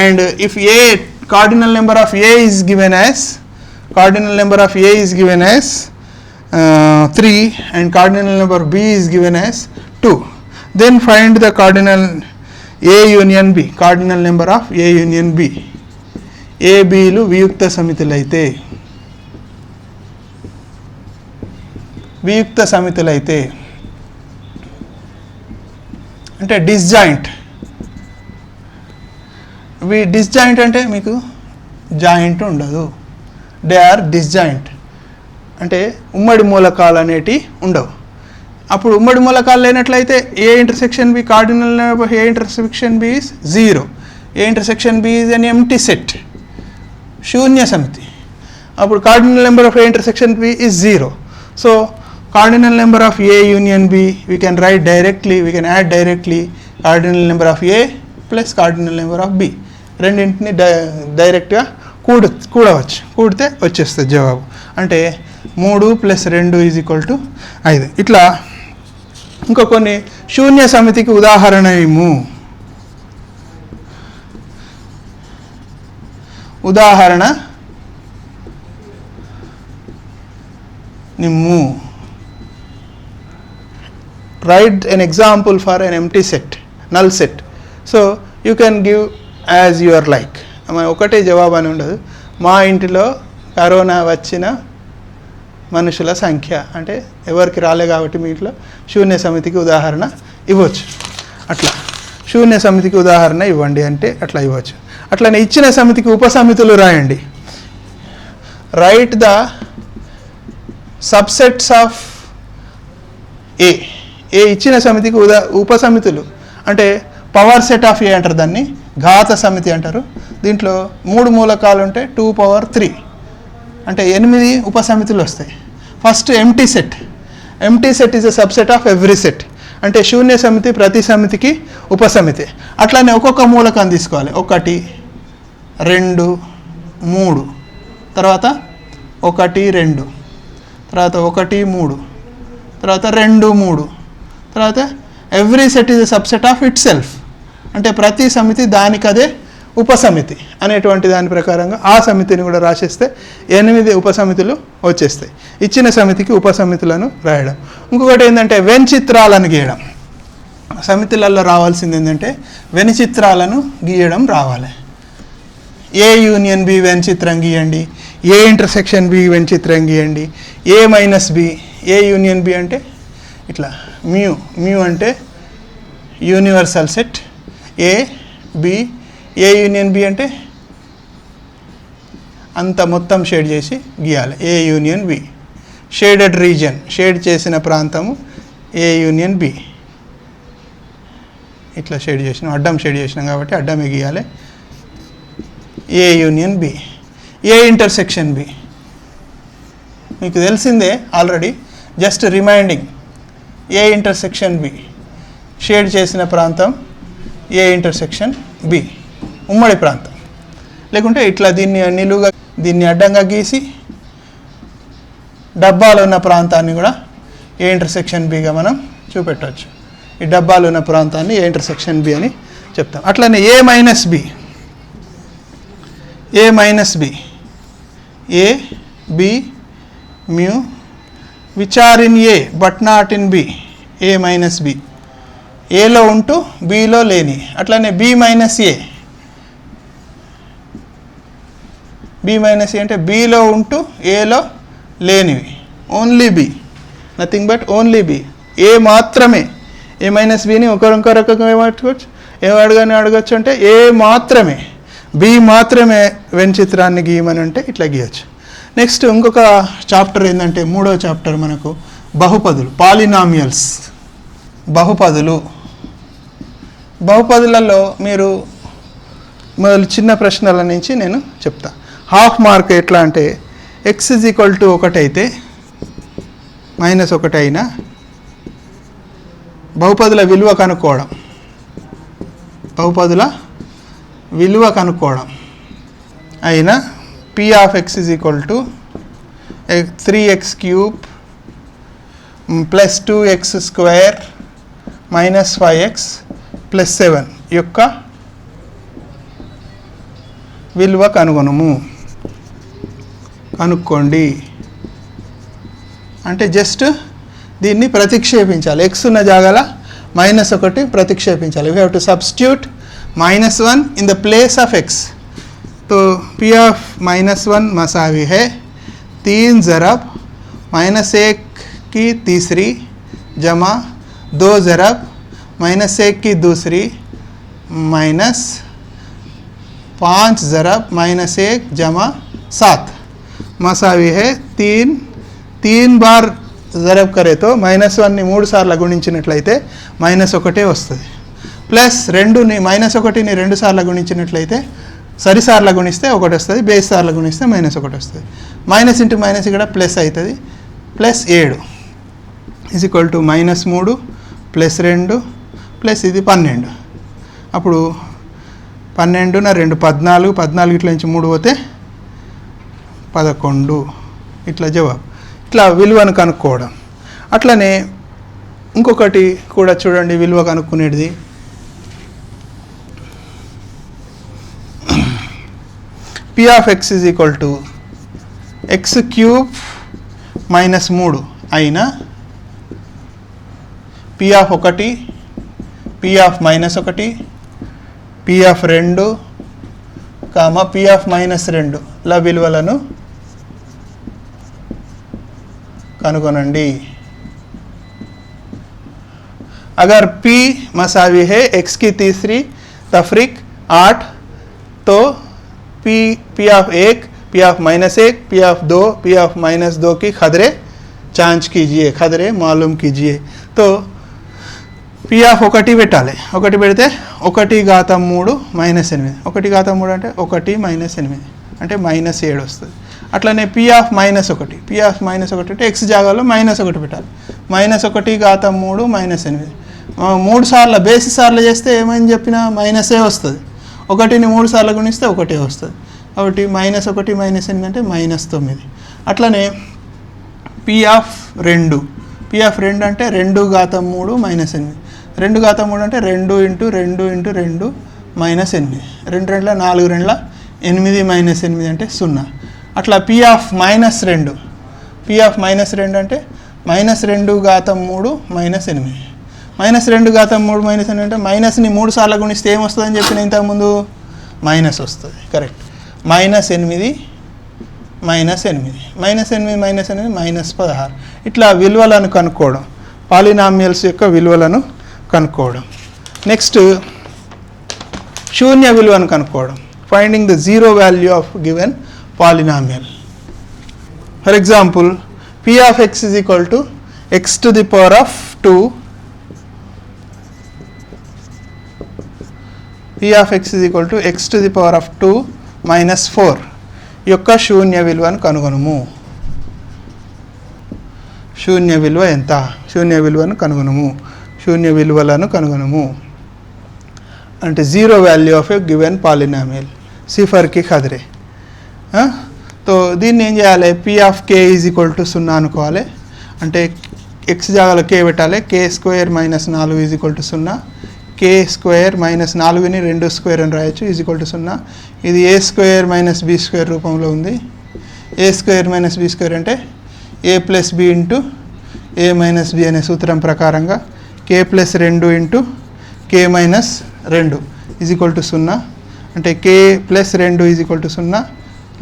and if a cardinal number of a is given as 3 and cardinal number b is given as 2, then find the cardinal A union B, cardinal number of A union B. A Bలు వియుక్త సమితులైతే, వియుక్త సమితులైతే అంటే disjoint. Disjoint అంటే మీకు joint ఉండదు, they are disjoint అంటే ఉమ్మడి మూలకాలు అనేటివి ఉండవు. అప్పుడు ఉమ్మడి మూలకాలు లేనట్లయితే A intersection B cardinal number A intersection B is 0, A intersection B is an empty set, శూన్య సమితి. అప్పుడు cardinal number of A intersection B is 0. So cardinal number of A union B we can write directly, we can add directly cardinal number of A plus cardinal number of B. రెండింటిని డైరెక్ట్గా కూడవచ్చు, కూడితే వచ్చేస్తుంది జవాబు. అంటే 3 + 2 = 5. ఇట్లా ఇంకా కొన్ని శూన్య సమితికి ఉదాహరణ ఏము, ఉదాహరణ నిమ్ము. Write an example for an empty set, null set. So you can give as you are like. ఒకటే జవాబు అని ఉండదు. మా ఇంటిలో కరోనా వచ్చిన మనుషుల సంఖ్య అంటే ఎవరికి రాలే కాబట్టి మీ ఇంట్లో శూన్య సమితికి ఉదాహరణ ఇవ్వచ్చు. అట్లా శూన్య సమితికి ఉదాహరణ ఇవ్వండి అంటే అట్లా ఇవ్వచ్చు. అట్లనే ఇచ్చిన సమితికి ఉపసమితులు రాయండి. రైట్ ద సబ్సెట్స్ ఆఫ్ ఏ. ఏ ఇచ్చిన సమితికి ఉపసమితులు అంటే పవర్ సెట్ ఆఫ్ ఏ అంటారు, దాన్ని ఘాత సమితి అంటారు. దీంట్లో 3 మూలకాలు ఉంటే 2^3 అంటే 8 ఉపసమితులు వస్తాయి. First empty set. Empty set is a subset of every set అంటే శూన్య సమితి ప్రతి సమితికి ఉపసమితి. అట్లానే ఒక్కొక్క మూలకం తీసుకోవాలి. 1 2 3 తర్వాత 1 2 తర్వాత 1 3 తర్వాత 2 3 తర్వాత every set is a subset of it self అంటే ప్రతి సమితి దానికదే ఉపసమితి అనేటువంటి దాని ప్రకారంగా ఆ సమితిని కూడా రాసేస్తే 8 ఉపసమితులు వచ్చేస్తాయి. ఇచ్చిన సమితికి ఉపసమితులను రాయడం. ఇంకొకటి ఏంటంటే వెన్చిత్రాలను గీయడం. సమితులలో రావాల్సింది ఏంటంటే వెన్చిత్రాలను గీయడం రావాలి. ఏ యూనియన్ బి వెన్చిత్రం గీయండి, ఏ ఇంటర్సెక్షన్ బి వెన్చిత్రం గీయండి, A minus B. A union B అంటే ఇట్లా మ్యూ, మ్యూ అంటే universal set. A B, A union B అంటే అంత మొత్తం షేడ్ చేసి గీయాలి. A union B. Shaded region, shade చేసిన ప్రాంతము ఏ యూనియన్ బి. ఇట్లా షేడ్ చేసినాం, అడ్డం షేడ్ చేసినాం కాబట్టి అడ్డమే గీయాలి. A union B. A intersection B మీకు తెలిసిందే already, just reminding. A intersection B shade చేసిన ప్రాంతం ఏ ఇంటర్సెక్షన్ బి, ఉమ్మడి ప్రాంతం. లేకుంటే ఇట్లా దీన్ని నిలువుగా దీన్ని అడ్డంగా గీసి డబ్బాలో ఉన్న ప్రాంతాన్ని కూడా ఏ ఇంటర్సెక్షన్ బిగా మనం చూపెట్టవచ్చు. ఈ డబ్బాలో ఉన్న ప్రాంతాన్ని ఏ ఇంటర్సెక్షన్ బి అని చెప్తాం. అట్లనే A minus B. A minus B. A B mu which are in A but not in B. A minus B. ఏలో ఉంటూ బిలో లేని. అట్లనే B minus A. B minus A అంటే బిలో ఉంటూ ఏలో లేనివి. Only B, nothing but only B. A మాత్రమే. ఏ మైనస్ బిని ఇంకో రకంగా ఏమడుకోవచ్చు, అడగచ్చు అంటే ఏ మాత్రమే, బి మాత్రమే వెన్చిత్రాన్ని గీయమని అంటే ఇట్లా గీయచ్చు. నెక్స్ట్ ఇంకొక చాప్టర్ ఏంటంటే మూడో చాప్టర్ మనకు బహుపదులు, పాలినామియల్స్. బహుపదులలో మీరు మొదలు చిన్న ప్రశ్నల నుంచి నేను చెప్తా. హాఫ్ మార్క్ ఎట్లా అంటే ఎక్స్ ఈజ్ ఈక్వల్ టు 1 అయితే -1 అయినా బహుపదుల విలువ కనుక్కోవడం అయినా P of x is equal to 3x cube plus 2x square minus 5x plus 7 యొక్క విలువ కనుక్కోండి అంటే జస్ట్ దీన్ని ప్రతిక్షేపించాలి. x ఉన్న జాగాల -1 ప్రతిక్షేపించాలి. We have to substitute -1 in the place of x. तो P of -1 मसावी है 3 ज़रब -1 की तीसरी जमा 2 ज़रब -1 की दूसरी माइनस 5 ज़रब -1 जमा 7 मसावी है 3 बार ज़रब करे तो -1 ని 3 సార్లు గుణించినట్లయితే -1 వస్తుంది. ప్లస్ 2 ని -1 ని 2 సార్లు గుణించినట్లయితే సరిసార్లు గుణిస్తే 1 వస్తుంది, బేస్ సార్లు గుణిస్తే -1 వస్తుంది. మైనస్ ఇంటూ మైనస్ ఇక్కడ ప్లస్ అవుతుంది. Plus 7 is equal to -3 plus 2 plus ఇది 12. అప్పుడు 12 నా 2 14 ఇట్లా నుంచి 3 పోతే 11. ఇట్లా జవాబు. ఇట్లా విలువను కనుక్కోవడం. అట్లనే ఇంకొకటి కూడా చూడండి విలువ కనుక్కునేది. P of x is equal to x cube -3 అయినా P of 1, P of -1, P of 2, P of -2 ల విలువలను కనుగొనండి. अगर P मसावी है x की तीसरी तफरीक 8 तो P of 1, P of -1, P of 2, P of -2 की खदरे जांच कीजिए, खदरे मालूम कीजिए. तो P of 1 పెట్టాలి. 1 పెడితే 1 ఘాతం 3 -8. 1 ఘాతం 3 అంటే 1 -8 అంటే -7 వస్తుంది. అట్లనే P of -1, P of -1 అంటే x జాగాలో -1 పెట్టాలి. -1 ఘాతం 3 -8. 3 సార్లు బేసి సార్లు చేస్తే ఏమని చెప్పినా మైనసే వస్తుంది. 1ని 3 సార్లు గుణిస్తే 1 వస్తుంది. కాబట్టి -1 -8 అంటే -9. అట్లనే P of 2, P of 2 అంటే 2 ఘాతం 3 -8. 2 ఘాతం 3 అంటే 2 × 2 × 2 -8. 2 2 4 2 8 -8 అంటే 0. అట్లా P of -2, P of -2 అంటే -2 ఘాతం 3 -8. -2 ఘాతం 3 -8 అంటే మైనస్ని 3 సార్లు గుణిస్తే ఏమొస్తుందని చెప్పిన ఇంతకుముందు మైనస్ వస్తుంది. కరెక్ట్. -8 -8 -16. ఇట్లా విలువలను కనుక్కోవడం, పాలినామియల్స్ యొక్క విలువలను కనుక్కోవడం. నెక్స్ట్ శూన్య విలువను కనుక్కోవడం, finding the zero value of given polynomial. For example P of x is equal to x to the power of 2, P of x is equal to x to the power of 2 minus 4 యొక్క శూన్య విలువను కనుగొనము. శూన్య విలువ ఎంత? శూన్య విలువలను కనుగొనము అంటే zero value of a given polynomial సిఫర్కి ఖదరే. తో దీన్ని ఏం చేయాలి? P of k is equal to 0 అనుకోవాలి. అంటే x జాగాలో k పెట్టాలి. k² - 4 is equal to 0. k² - 4ని 2 square అని రాయొచ్చు, ఈజ్ ఈక్వల్ టు 0. ఇది a² - b² రూపంలో ఉంది. a² - b² అంటే a + b × a - b అనే సూత్రం ప్రకారంగా k + 2 × k - 2 is equal to 0. అంటే k + 2 ఈజ్ ఈక్వల్ టు 0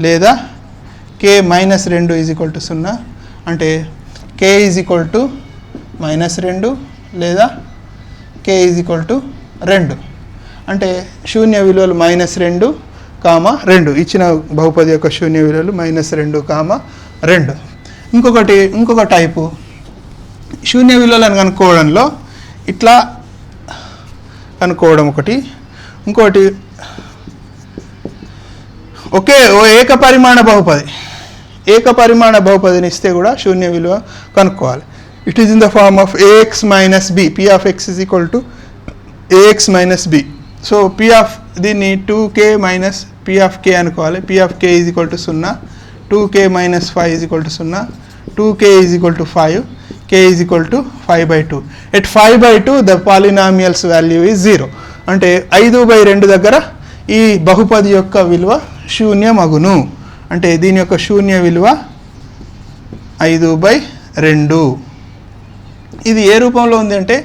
లేదా k - 2 ఈజ్ ఈక్వల్ టు 0. అంటే k ఈజ్ ఈక్వల్ టు -2 లేదా k ఈజ్ ఈక్వల్ టు 2. అంటే శూన్య విలువలు -2, కామా 2 ఇచ్చిన బహుపది యొక్క శూన్య విలువలు -2, 2. ఇంకొక టైపు శూన్య విలువలను కనుక్కోవడంలో ఇట్లా కనుక్కోవడం ఒకటి. ఇంకోటి ఏకపరిమాణ బహుపదిని ఇస్తే కూడా శూన్య విలువ కనుక్కోవాలి. It is in the form of ax - b, p of x is equal to ax - b. So దీన్ని 2k minus p of k అనుకోవాలి. p of k is equal to 0, 2k - 5 is equal to 0, 2k is equal to 5, k is equal to 5/2. At 5/2 the polynomial's value is 0. అంటే 5/2 దగ్గర ఈ బహుపది యొక్క విలువ శూన్యమగును. అంటే దీని యొక్క శూన్య విలువ 5/2. ఇది ఏ రూపంలో ఉంది అంటే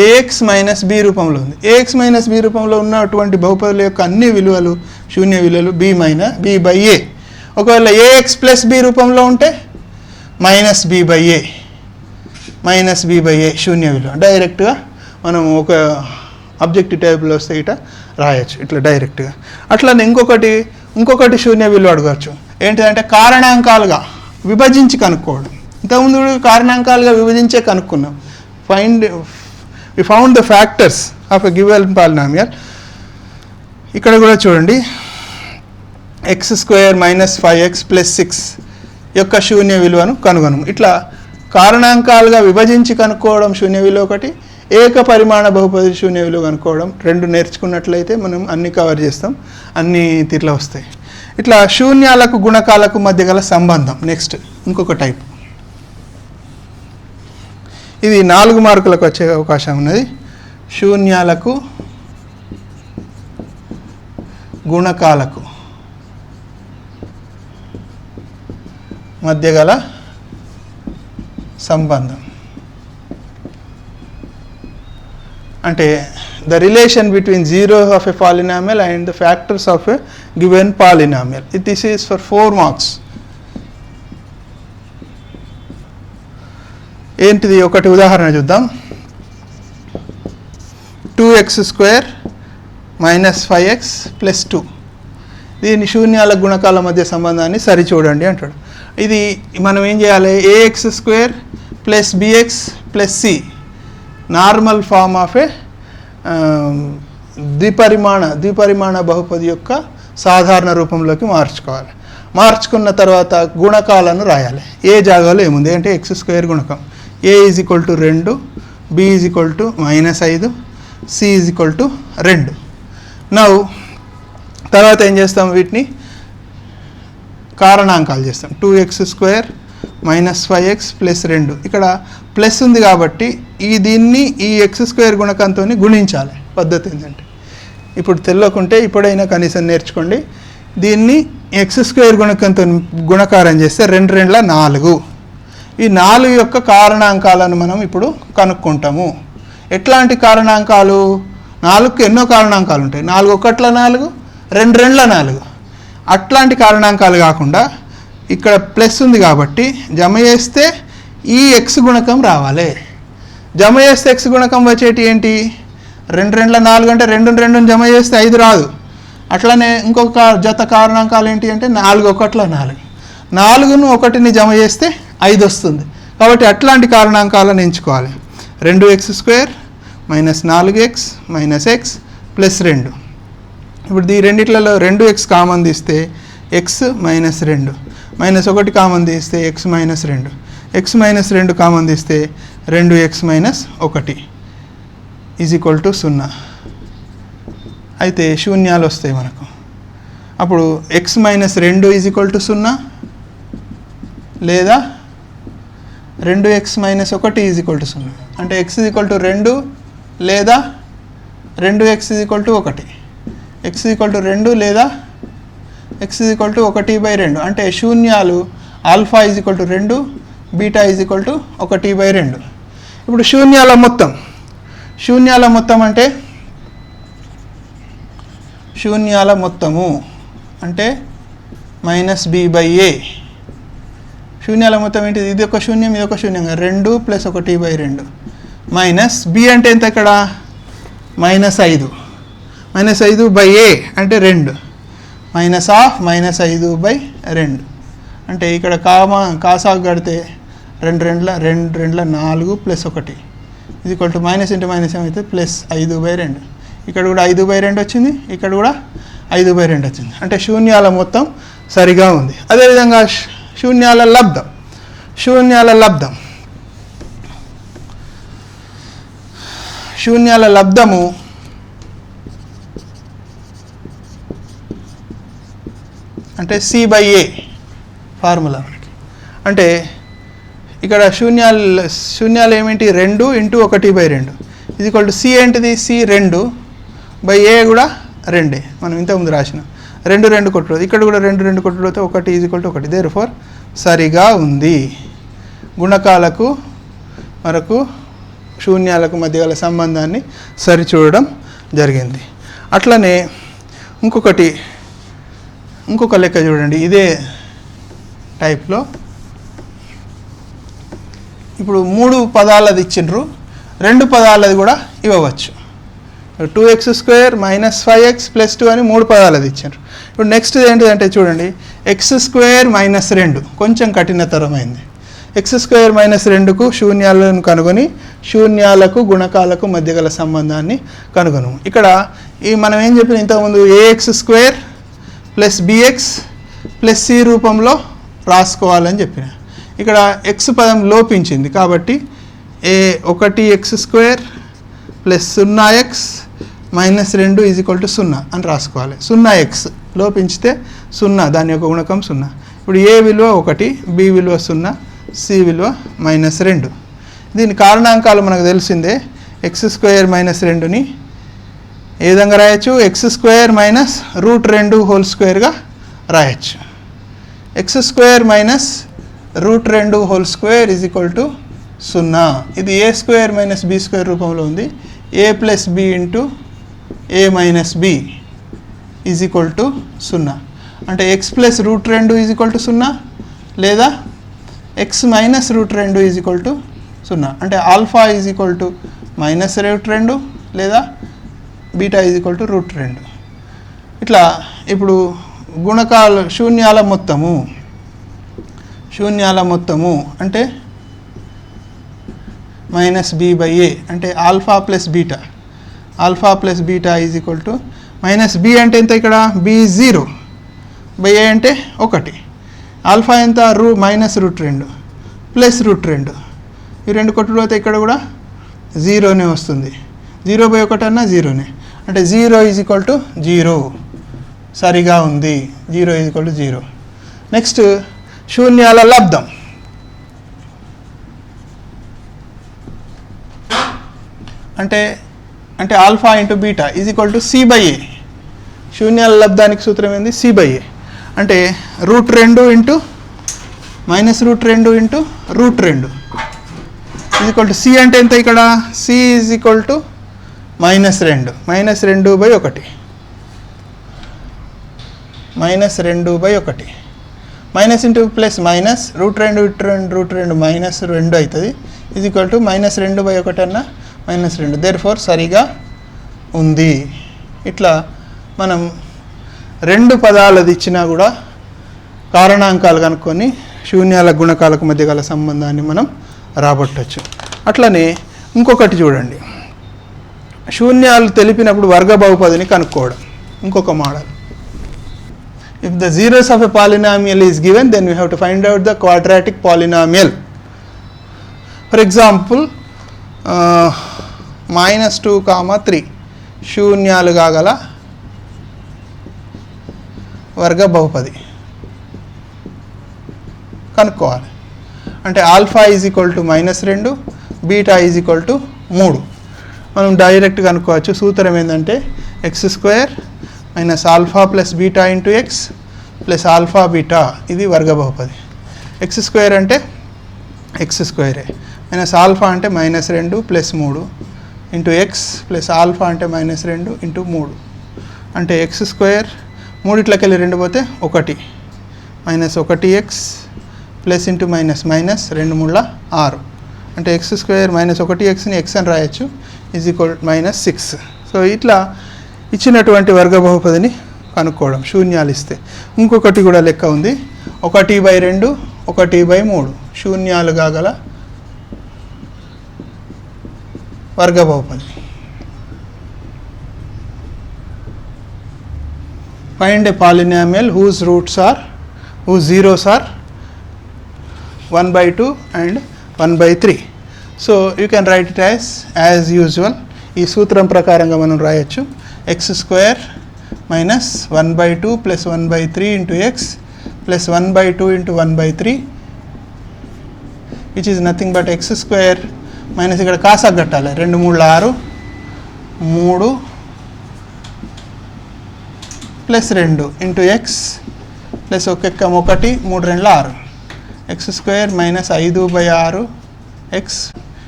ax - b రూపంలో ఉంది. ax - b రూపంలో ఉన్నటువంటి బహుపదుల యొక్క అన్ని విలువలు శూన్య విలువలు b/a. ఒకవేళ ax + b రూపంలో ఉంటే -b/a శూన్య విలువ. డైరెక్ట్గా మనం ఒక అబ్జెక్టివ్ టైప్లో వస్తే ఇట్లా రాయొచ్చు, ఇట్లా డైరెక్ట్గా. అట్లనే ఇంకొకటి శూన్య విలువ అడగచ్చు. ఏంటిదంటే కారణాంకాలుగా విభజించి కనుక్కోవడం. ఇంతకుముందు కారణాంకాలుగా విభజించే కనుక్కున్నాం. we found the factors of a given polynomial. ఇక్కడ కూడా చూడండి, x² - 5x + 6 యొక్క శూన్య విలువను కనుగొనము. ఇట్లా కారణాంకాలుగా విభజించి కనుక్కోవడం శూన్య విలువ ఒకటి, ఏకపరిమాణ బహుపది శూన్య విలువ కనుక్కోవడం 2 నేర్చుకున్నట్లయితే మనం అన్ని కవర్ చేస్తాం, అన్ని తీర్ల వస్తాయి. ఇట్లా శూన్యాలకు గుణకాలకు మధ్య గల సంబంధం. నెక్స్ట్ ఇంకొక టైప్, ఇది 4 మార్కులకు వచ్చే అవకాశం ఉన్నది. శూన్యాలకు గుణకాలకు మధ్య గల సంబంధం అంటే the relation between zeros of a polynomial and the factors of a given polynomial. This is for 4 marks. ఏంటిది? ఒకటి ఉదాహరణ చూద్దాం. 2x² - 5x + 2. దీని శూన్యాల గుణకాల మధ్య సంబంధాన్ని సరిచూడండి అంటాడు. ఇది మనం ఏం చేయాలి? ax² + bx + c normal form of a ద్విపరిమాణ బహుపది యొక్క సాధారణ రూపంలోకి మార్చుకోవాలి. మార్చుకున్న తర్వాత గుణకాలను రాయాలి. ఏ జాగాలో ఏముంది అంటే x² గుణకం a is equal to 2, b is equal to -5, c is equal to 2. Now తర్వాత ఏం చేస్తాం? వీటిని కారణాంకాలు చేస్తాం. 2x² - 5x + 2. ఇక్కడ ప్లస్ ఉంది కాబట్టి దీన్ని ఈ x² గుణకంతో గుణించాలి. పద్ధతి ఏంటంటే, ఇప్పుడు తెలియకుంటే ఇప్పుడైనా కనీసం నేర్చుకోండి. దీన్ని x² గుణకంతో గుణకారం చేస్తే 2 × 4. ఈ 4 యొక్క కారణాంకాలను మనం ఇప్పుడు కనుక్కుంటాము. ఎట్లాంటి కారణాంకాలు? 4కు ఎన్నో కారణాంకాలు ఉంటాయి. 4 × 1 = 4, 2 × 2 = 4. అట్లాంటి కారణాంకాలు కాకుండా ఇక్కడ ప్లస్ ఉంది కాబట్టి జమ చేస్తే ఈ x గుణకం రావాలి. జమ చేస్తే x గుణకం వచ్చేటి ఏంటి? 2 × 2 = 4 అంటే 2 × 2 జమ చేస్తే 5 రాదు. అట్లనే ఇంకొక జత కారణాంకాలు ఏంటి అంటే 4 × 1 = 4. 4ను 1ని జమ చేస్తే 5 వస్తుంది. కాబట్టి అట్లాంటి కారణాంకాలను ఎంచుకోవాలి. 2x² - 4x - x + 2. ఇప్పుడు ఈ రెండిట్లలో 2x కామన్ తీస్తే x - 2, -1 కామన్ తీస్తే x - 2, x - 2 కామన్ తీస్తే 2x - 1 = 0. అయితే శూన్యాలు వస్తాయి మనకు. అప్పుడు x - 2 = 0 లేదా 2x - 1 = 0. అంటే x = 2 లేదా 2x = 1. x = 2 లేదా x = 1/2. అంటే శూన్యాలు ఆల్ఫా = 2, బీటా = 1/2. ఇప్పుడు శూన్యాల మొత్తం అంటే శూన్యాల మొత్తము అంటే -b/a. శూన్యాల మొత్తం ఏంటిది? ఇది ఒక శూన్యం, ఇది ఒక శూన్యం. 2 + 1/2 మైనస్ b అంటే ఎంత? ఇక్కడ -5. -5/a అంటే 2 మైనస్ ఆఫ్ -5/2 అంటే ఇక్కడ కాసాకు కడితే 2 2 4 ప్లస్ 1 ఇది equal to minus into minus ఏమైతే ప్లస్ 5/2. ఇక్కడ కూడా 5/2 వచ్చింది, ఇక్కడ కూడా 5/2 వచ్చింది. అంటే శూన్యాల మొత్తం సరిగా ఉంది. అదేవిధంగా శూన్యాల లబ్ధము అంటే C/A ఫార్ములా మనకి. అంటే ఇక్కడ శూన్యాలు ఏమిటి 2 × 1/2 ఇది ఈక్వల్ టు C ఏంటిది C 2/A కూడా 2 మనం ఇంతకుముందు రాసిన 2 కొట్టుడు, ఇక్కడ కూడా 2 కొట్టుడు అయితే 1 ఈజ్ ఈక్వల్ టు 1. దేర్ఫోర్ సరిగా ఉంది. గుణకాలకు మనకు శూన్యాలకు మధ్య గల సంబంధాన్ని సరిచూడడం జరిగింది. అట్లనే ఇంకొక లెక్క చూడండి. ఇదే టైప్లో ఇప్పుడు 3 పదాలది ఇచ్చిండ్రు, 2 పదాలది కూడా ఇవ్వవచ్చు. 2x² - 5x + 2 అని 3 పదాలది ఇచ్చిండ్రు. ఇప్పుడు నెక్స్ట్ ఏంటిదంటే చూడండి, x² - 2 కొంచెం కఠినతరమైంది. x² - 2కు శూన్యాలను కనుగొని శూన్యాలకు గుణకాలకు మధ్య గల సంబంధాన్ని కనుగొను. ఇక్కడ మనం ఏం చెప్పిన ఇంతకుముందు ax² + bx + c రూపంలో రాసుకోవాలని చెప్పిన. ఇక్కడ x పదం లోపించింది కాబట్టి 1x² + 0x - 2 is equal to 0 అని రాసుకోవాలి. 0x లోపించితే 0, దాని యొక్క గుణకం 0. ఇప్పుడు a విలువ 1, b విలువ 0, c విలువ -2. దీని కారణాంకాలు మనకు తెలిసిందే. x² - 2ని ఏ విధంగా రాయొచ్చు, x² - √2² రాయొచ్చు. x² - √2² is equal to 0. ఇది a² - b² రూపంలో ఉంది. a + b × a - b is equal to 0. అంటే x + √2 ఈజ్ ఈక్వల్ టు 0 లేదా x - √2 ఈజ్ ఈక్వల్ టు 0. అంటే ఆల్ఫా ఈజ్ ఈక్వల్ టు -√2 లేదా బీటా ఈజ్ ఈక్వల్ టు √2. ఇట్లా ఇప్పుడు శూన్యాల మొత్తము అంటే -b/a అంటే alpha plus beta is equal to -b అంటే ఎంత, ఇక్కడ b 0/a అంటే 1, ఆల్ఫా ఎంత -√2 + √2. ఈ 2 కొట్టుడు అయితే ఇక్కడ కూడా 0నే వస్తుంది. 0/1 అన్నా 0నే. అంటే 0 ఈజ్ ఈక్వల్ టు 0 సరిగా ఉంది. 0 ఈజ్ ఈక్వల్ టు 0. నెక్స్ట్ శూన్యాల లబ్ధం. అంటే alpha × beta is equal to C/A. శూన్యాల లబ్ధానికి సూత్రం ఏంది, C/A. అంటే √2 × -√2 × √2 ఈజ్ ఈక్వల్ టు C అంటే ఎంత, ఇక్కడ C is equal to -2 -2/1 minus into plus minus √2 -2 అవుతుంది ఈజ్ ఈక్వల్ టు -2/1 అన్న -2. దేర్ఫోర్ సరిగా ఉంది. ఇట్లా మనం 2 పదాలది ఇచ్చినా కూడా కారణాంకాలు కనుక్కొని శూన్యాల గుణకాలకు మధ్య గల సంబంధాన్ని మనం రాబట్టచ్చు. అట్లనే ఇంకొకటి చూడండి, శూన్యాలు తెలిపినప్పుడు వర్గ బహుపదిని కనుక్కోవడం. ఇంకొక model. If the zeros of a polynomial is given, then we have to find out the quadratic polynomial. For example, -2, 3 శూన్యాలు కాగల వర్గ బహుపది కనుక్కోవాలి. అంటే alpha is equal to -2, beta is equal to 3. మనం డైరెక్ట్ కనుక్కోవచ్చు. సూత్రం ఏంటంటే x² - alpha + beta × x + alpha beta ఇది వర్గ బహుపది. x² అంటే x² -ఆల్ఫా అంటే -2 + 3 × x + ఆల్ఫా అంటే -2 × 3 అంటే x² 3 2 పోతే 1 -1x ప్లస్ ఇంటూ మైనస్ -2 3 6 అంటే x² -1xని x అని రాయొచ్చు ఈజ్ ఈక్వల్ -6. సో ఇట్లా ఇచ్చినటువంటి వర్గ బహుపదిని కనుక్కోవడం శూన్యాలు ఇస్తే. ఇంకొకటి కూడా లెక్క ఉంది, 1/2 1/3 శూన్యాలుగా గల వర్గ బహుపది. Find a polynomial whose zeros are 1/2 and 1/3. So you can write it as usual. ఈ సూత్రం ప్రకారంగా మనం రాయొచ్చు. x² minus 1/2 plus 1/3 into x plus 1/2 into 1/3, which is nothing but x² minus ఇక్కడ కాసాకు కట్టాలి, 2 3 6 3 plus 2 into X plus 1 3 2 6 x² minus 5/6 X.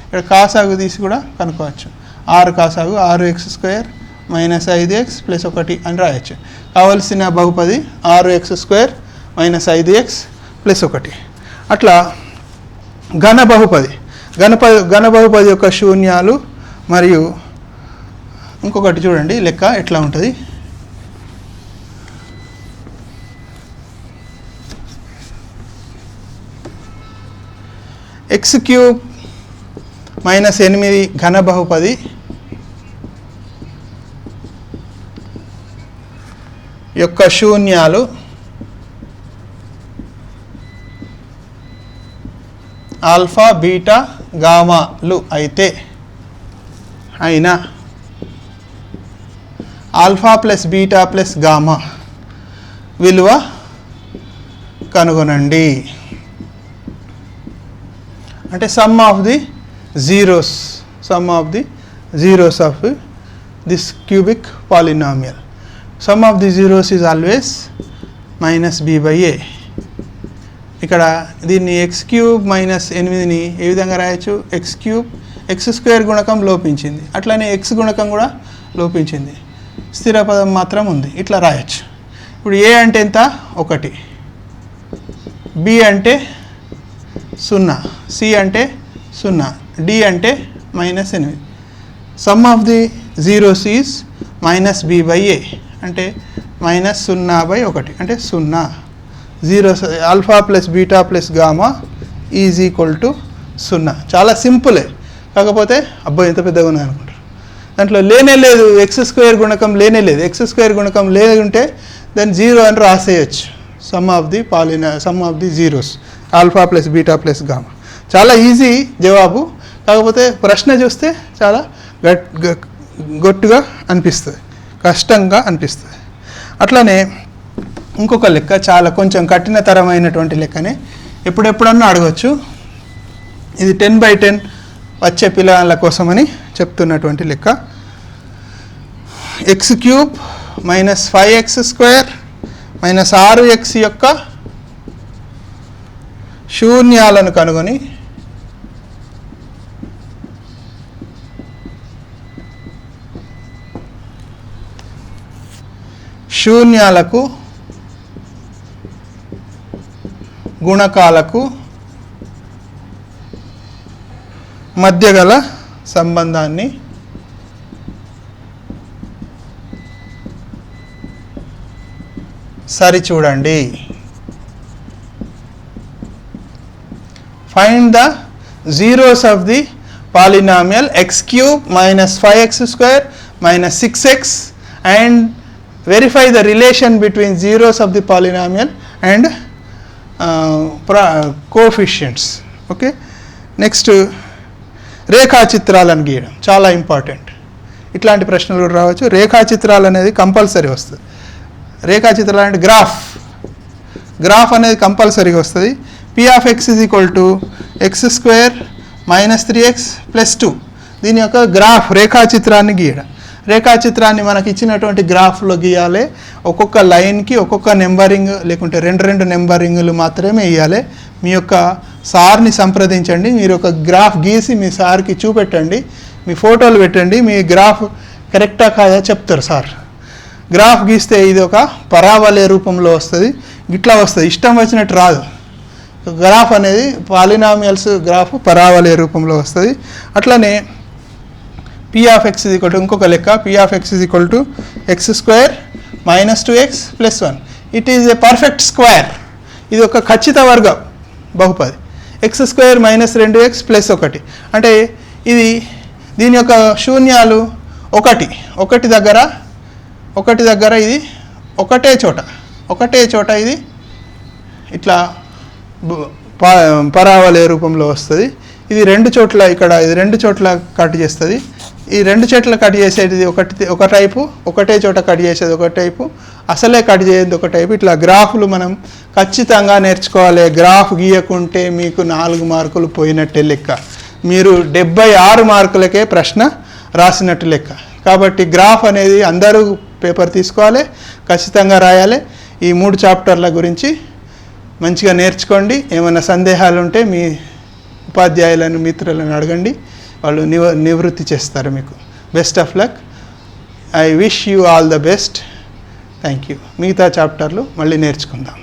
ఇక్కడ కాసాగు తీసి కూడా కనుక్కోవచ్చు. 6 కాసాగు 6x² మైనస్ 5x ప్లస్ 1 అని రాయొచ్చు. కావలసిన బహుపది 6x² మైనస్ 5x ప్లస్ 1. అట్లా ఘన బహుపది యొక్క శూన్యాలు. మరియు ఇంకొకటి చూడండి లెక్క ఎట్లా ఉంటుంది. x³ మైనస్ 8 ఘన బహుపది యొక్క శూన్యాలు ఆల్ఫా బీటా గామాలు అయినా alpha plus beta plus gamma విలువ కనుగొనండి. అంటే some of the zeros of this cubic polynomial. Sum of the zeros is always minus b/a. ఇక్కడ దీన్ని x³ మైనస్ 8ని ఏ విధంగా రాయొచ్చు, x² గుణకం లోపించింది, అట్లనే x గుణకం కూడా లోపించింది, స్థిర పదం మాత్రం ఉంది, ఇట్లా రాయొచ్చు. ఇప్పుడు a అంటే ఎంత, 1, b అంటే 0, c అంటే 0, d అంటే -8. Some of the zeros is minus b/a, అంటే -0/1, అంటే 0. Zeros alpha plus beta plus gamma is equal to 0. చాలా సింపులే, కాకపోతే అబ్బాయి ఎంత పెద్దగా ఉన్నాయి అనుకుంటారు. దాంట్లో లేనే లేదు, x² గుణకం లేనే లేదు. x² గుణకం లేకుంటే దాన్ని 0 అని రాసేయచ్చు. Sum of the zeros alpha plus beta plus gamma. చాలా ఈజీ జవాబు, కాకపోతే ప్రశ్న చూస్తే చాలా గొట్టుగా అనిపిస్తుంది, కష్టంగా అనిపిస్తుంది. అట్లనే ఇంకొక లెక్క చాలా కొంచెం కఠినతరమైనటువంటి లెక్కనే, ఎప్పుడెప్పుడన్నా అడగచ్చు. ఇది 10/10 వచ్చే పిల్లల కోసమని చెప్తున్నటువంటి లెక్క. x³ minus 5x² minus 6x యొక్క శూన్యాలను కనుగొని శూన్యాలకు గుణకాలకు మధ్య గల సంబంధాన్ని సరిచూడండి. Find the zeros of the polynomial x³ minus 5x² minus 6x and verify the relation between zeros of the polynomial and coefficients. Okay, next రేఖాచిత్రాలను గీయడం చాలా ఇంపార్టెంట్. ఇట్లాంటి ప్రశ్నలు కూడా రావచ్చు. రేఖాచిత్రాలు అనేది కంపల్సరీ వస్తుంది. రేఖాచిత్రాలు అంటే గ్రాఫ్ అనేది కంపల్సరీగా వస్తుంది. p(x) = x² minus 3x plus 2. దీని యొక్క గ్రాఫ్ రేఖాచిత్రాన్ని గీయడం. రేఖాచిత్రాన్ని మనకి ఇచ్చినటువంటి గ్రాఫ్లో గీయాలి. ఒక్కొక్క లైన్కి ఒక్కొక్క నెంబరింగ్, లేకుంటే 2 నెంబరింగ్లు మాత్రమే వేయాలి. మీ యొక్క సార్ని సంప్రదించండి. మీరు ఒక గ్రాఫ్ గీసి మీ సార్కి చూపెట్టండి, మీ ఫోటోలు పెట్టండి, మీ గ్రాఫ్ కరెక్టా కాదా చెప్తారు సార్. గ్రాఫ్ గీస్తే ఇది ఒక పరావలయ రూపంలో వస్తుంది, ఇట్లా వస్తుంది, ఇష్టం వచ్చినట్టు రాదు. గ్రాఫ్ అనేది పాలినామియల్స్ గ్రాఫ్ పరావలయ రూపంలో వస్తుంది. అట్లనే p(x) ఇంకొక లెక్క, p(x) = x² minus 2x plus 1. It is a perfect square. ఇది ఒక ఖచ్చిత వర్గ బహుపది. X square minus 2x plus 1. అంటే ఇది దీని యొక్క శూన్యాలు ఒకటి దగ్గర ఇది ఒకటే చోట ఇది ఇట్లా పరావలయ రూపంలో వస్తుంది. ఇది రెండు చోట్ల కట్ చేస్తుంది. ఈ రెండు చోట్ల కట్ చేసేది ఒక టైపు, ఒకటే చోట కట్ చేసేది ఒక టైపు, అసలే కట్ చేసేది ఒక టైపు. ఇట్లా గ్రాఫ్లు మనం ఖచ్చితంగా నేర్చుకోవాలి. గ్రాఫ్ గీయకుంటే మీకు 4 మార్కులు పోయినట్టే లెక్క. మీరు 76 మార్కులకే ప్రశ్న రాసినట్టు లెక్క. కాబట్టి గ్రాఫ్ అనేది అందరూ పేపర్ తీసుకోవాలి, ఖచ్చితంగా రాయాలి. ఈ 3 చాప్టర్ల గురించి మంచిగా నేర్చుకోండి. ఏమైనా సందేహాలు ఉంటే మీ ఉపాధ్యాయులను, మిత్రులను అడగండి, వాళ్ళు నివృత్తి చేస్తారు మీకు. Best of luck. I wish you all the best. Thank you. మిగతా చాప్టర్లు మళ్ళీ నేర్చుకుందాం.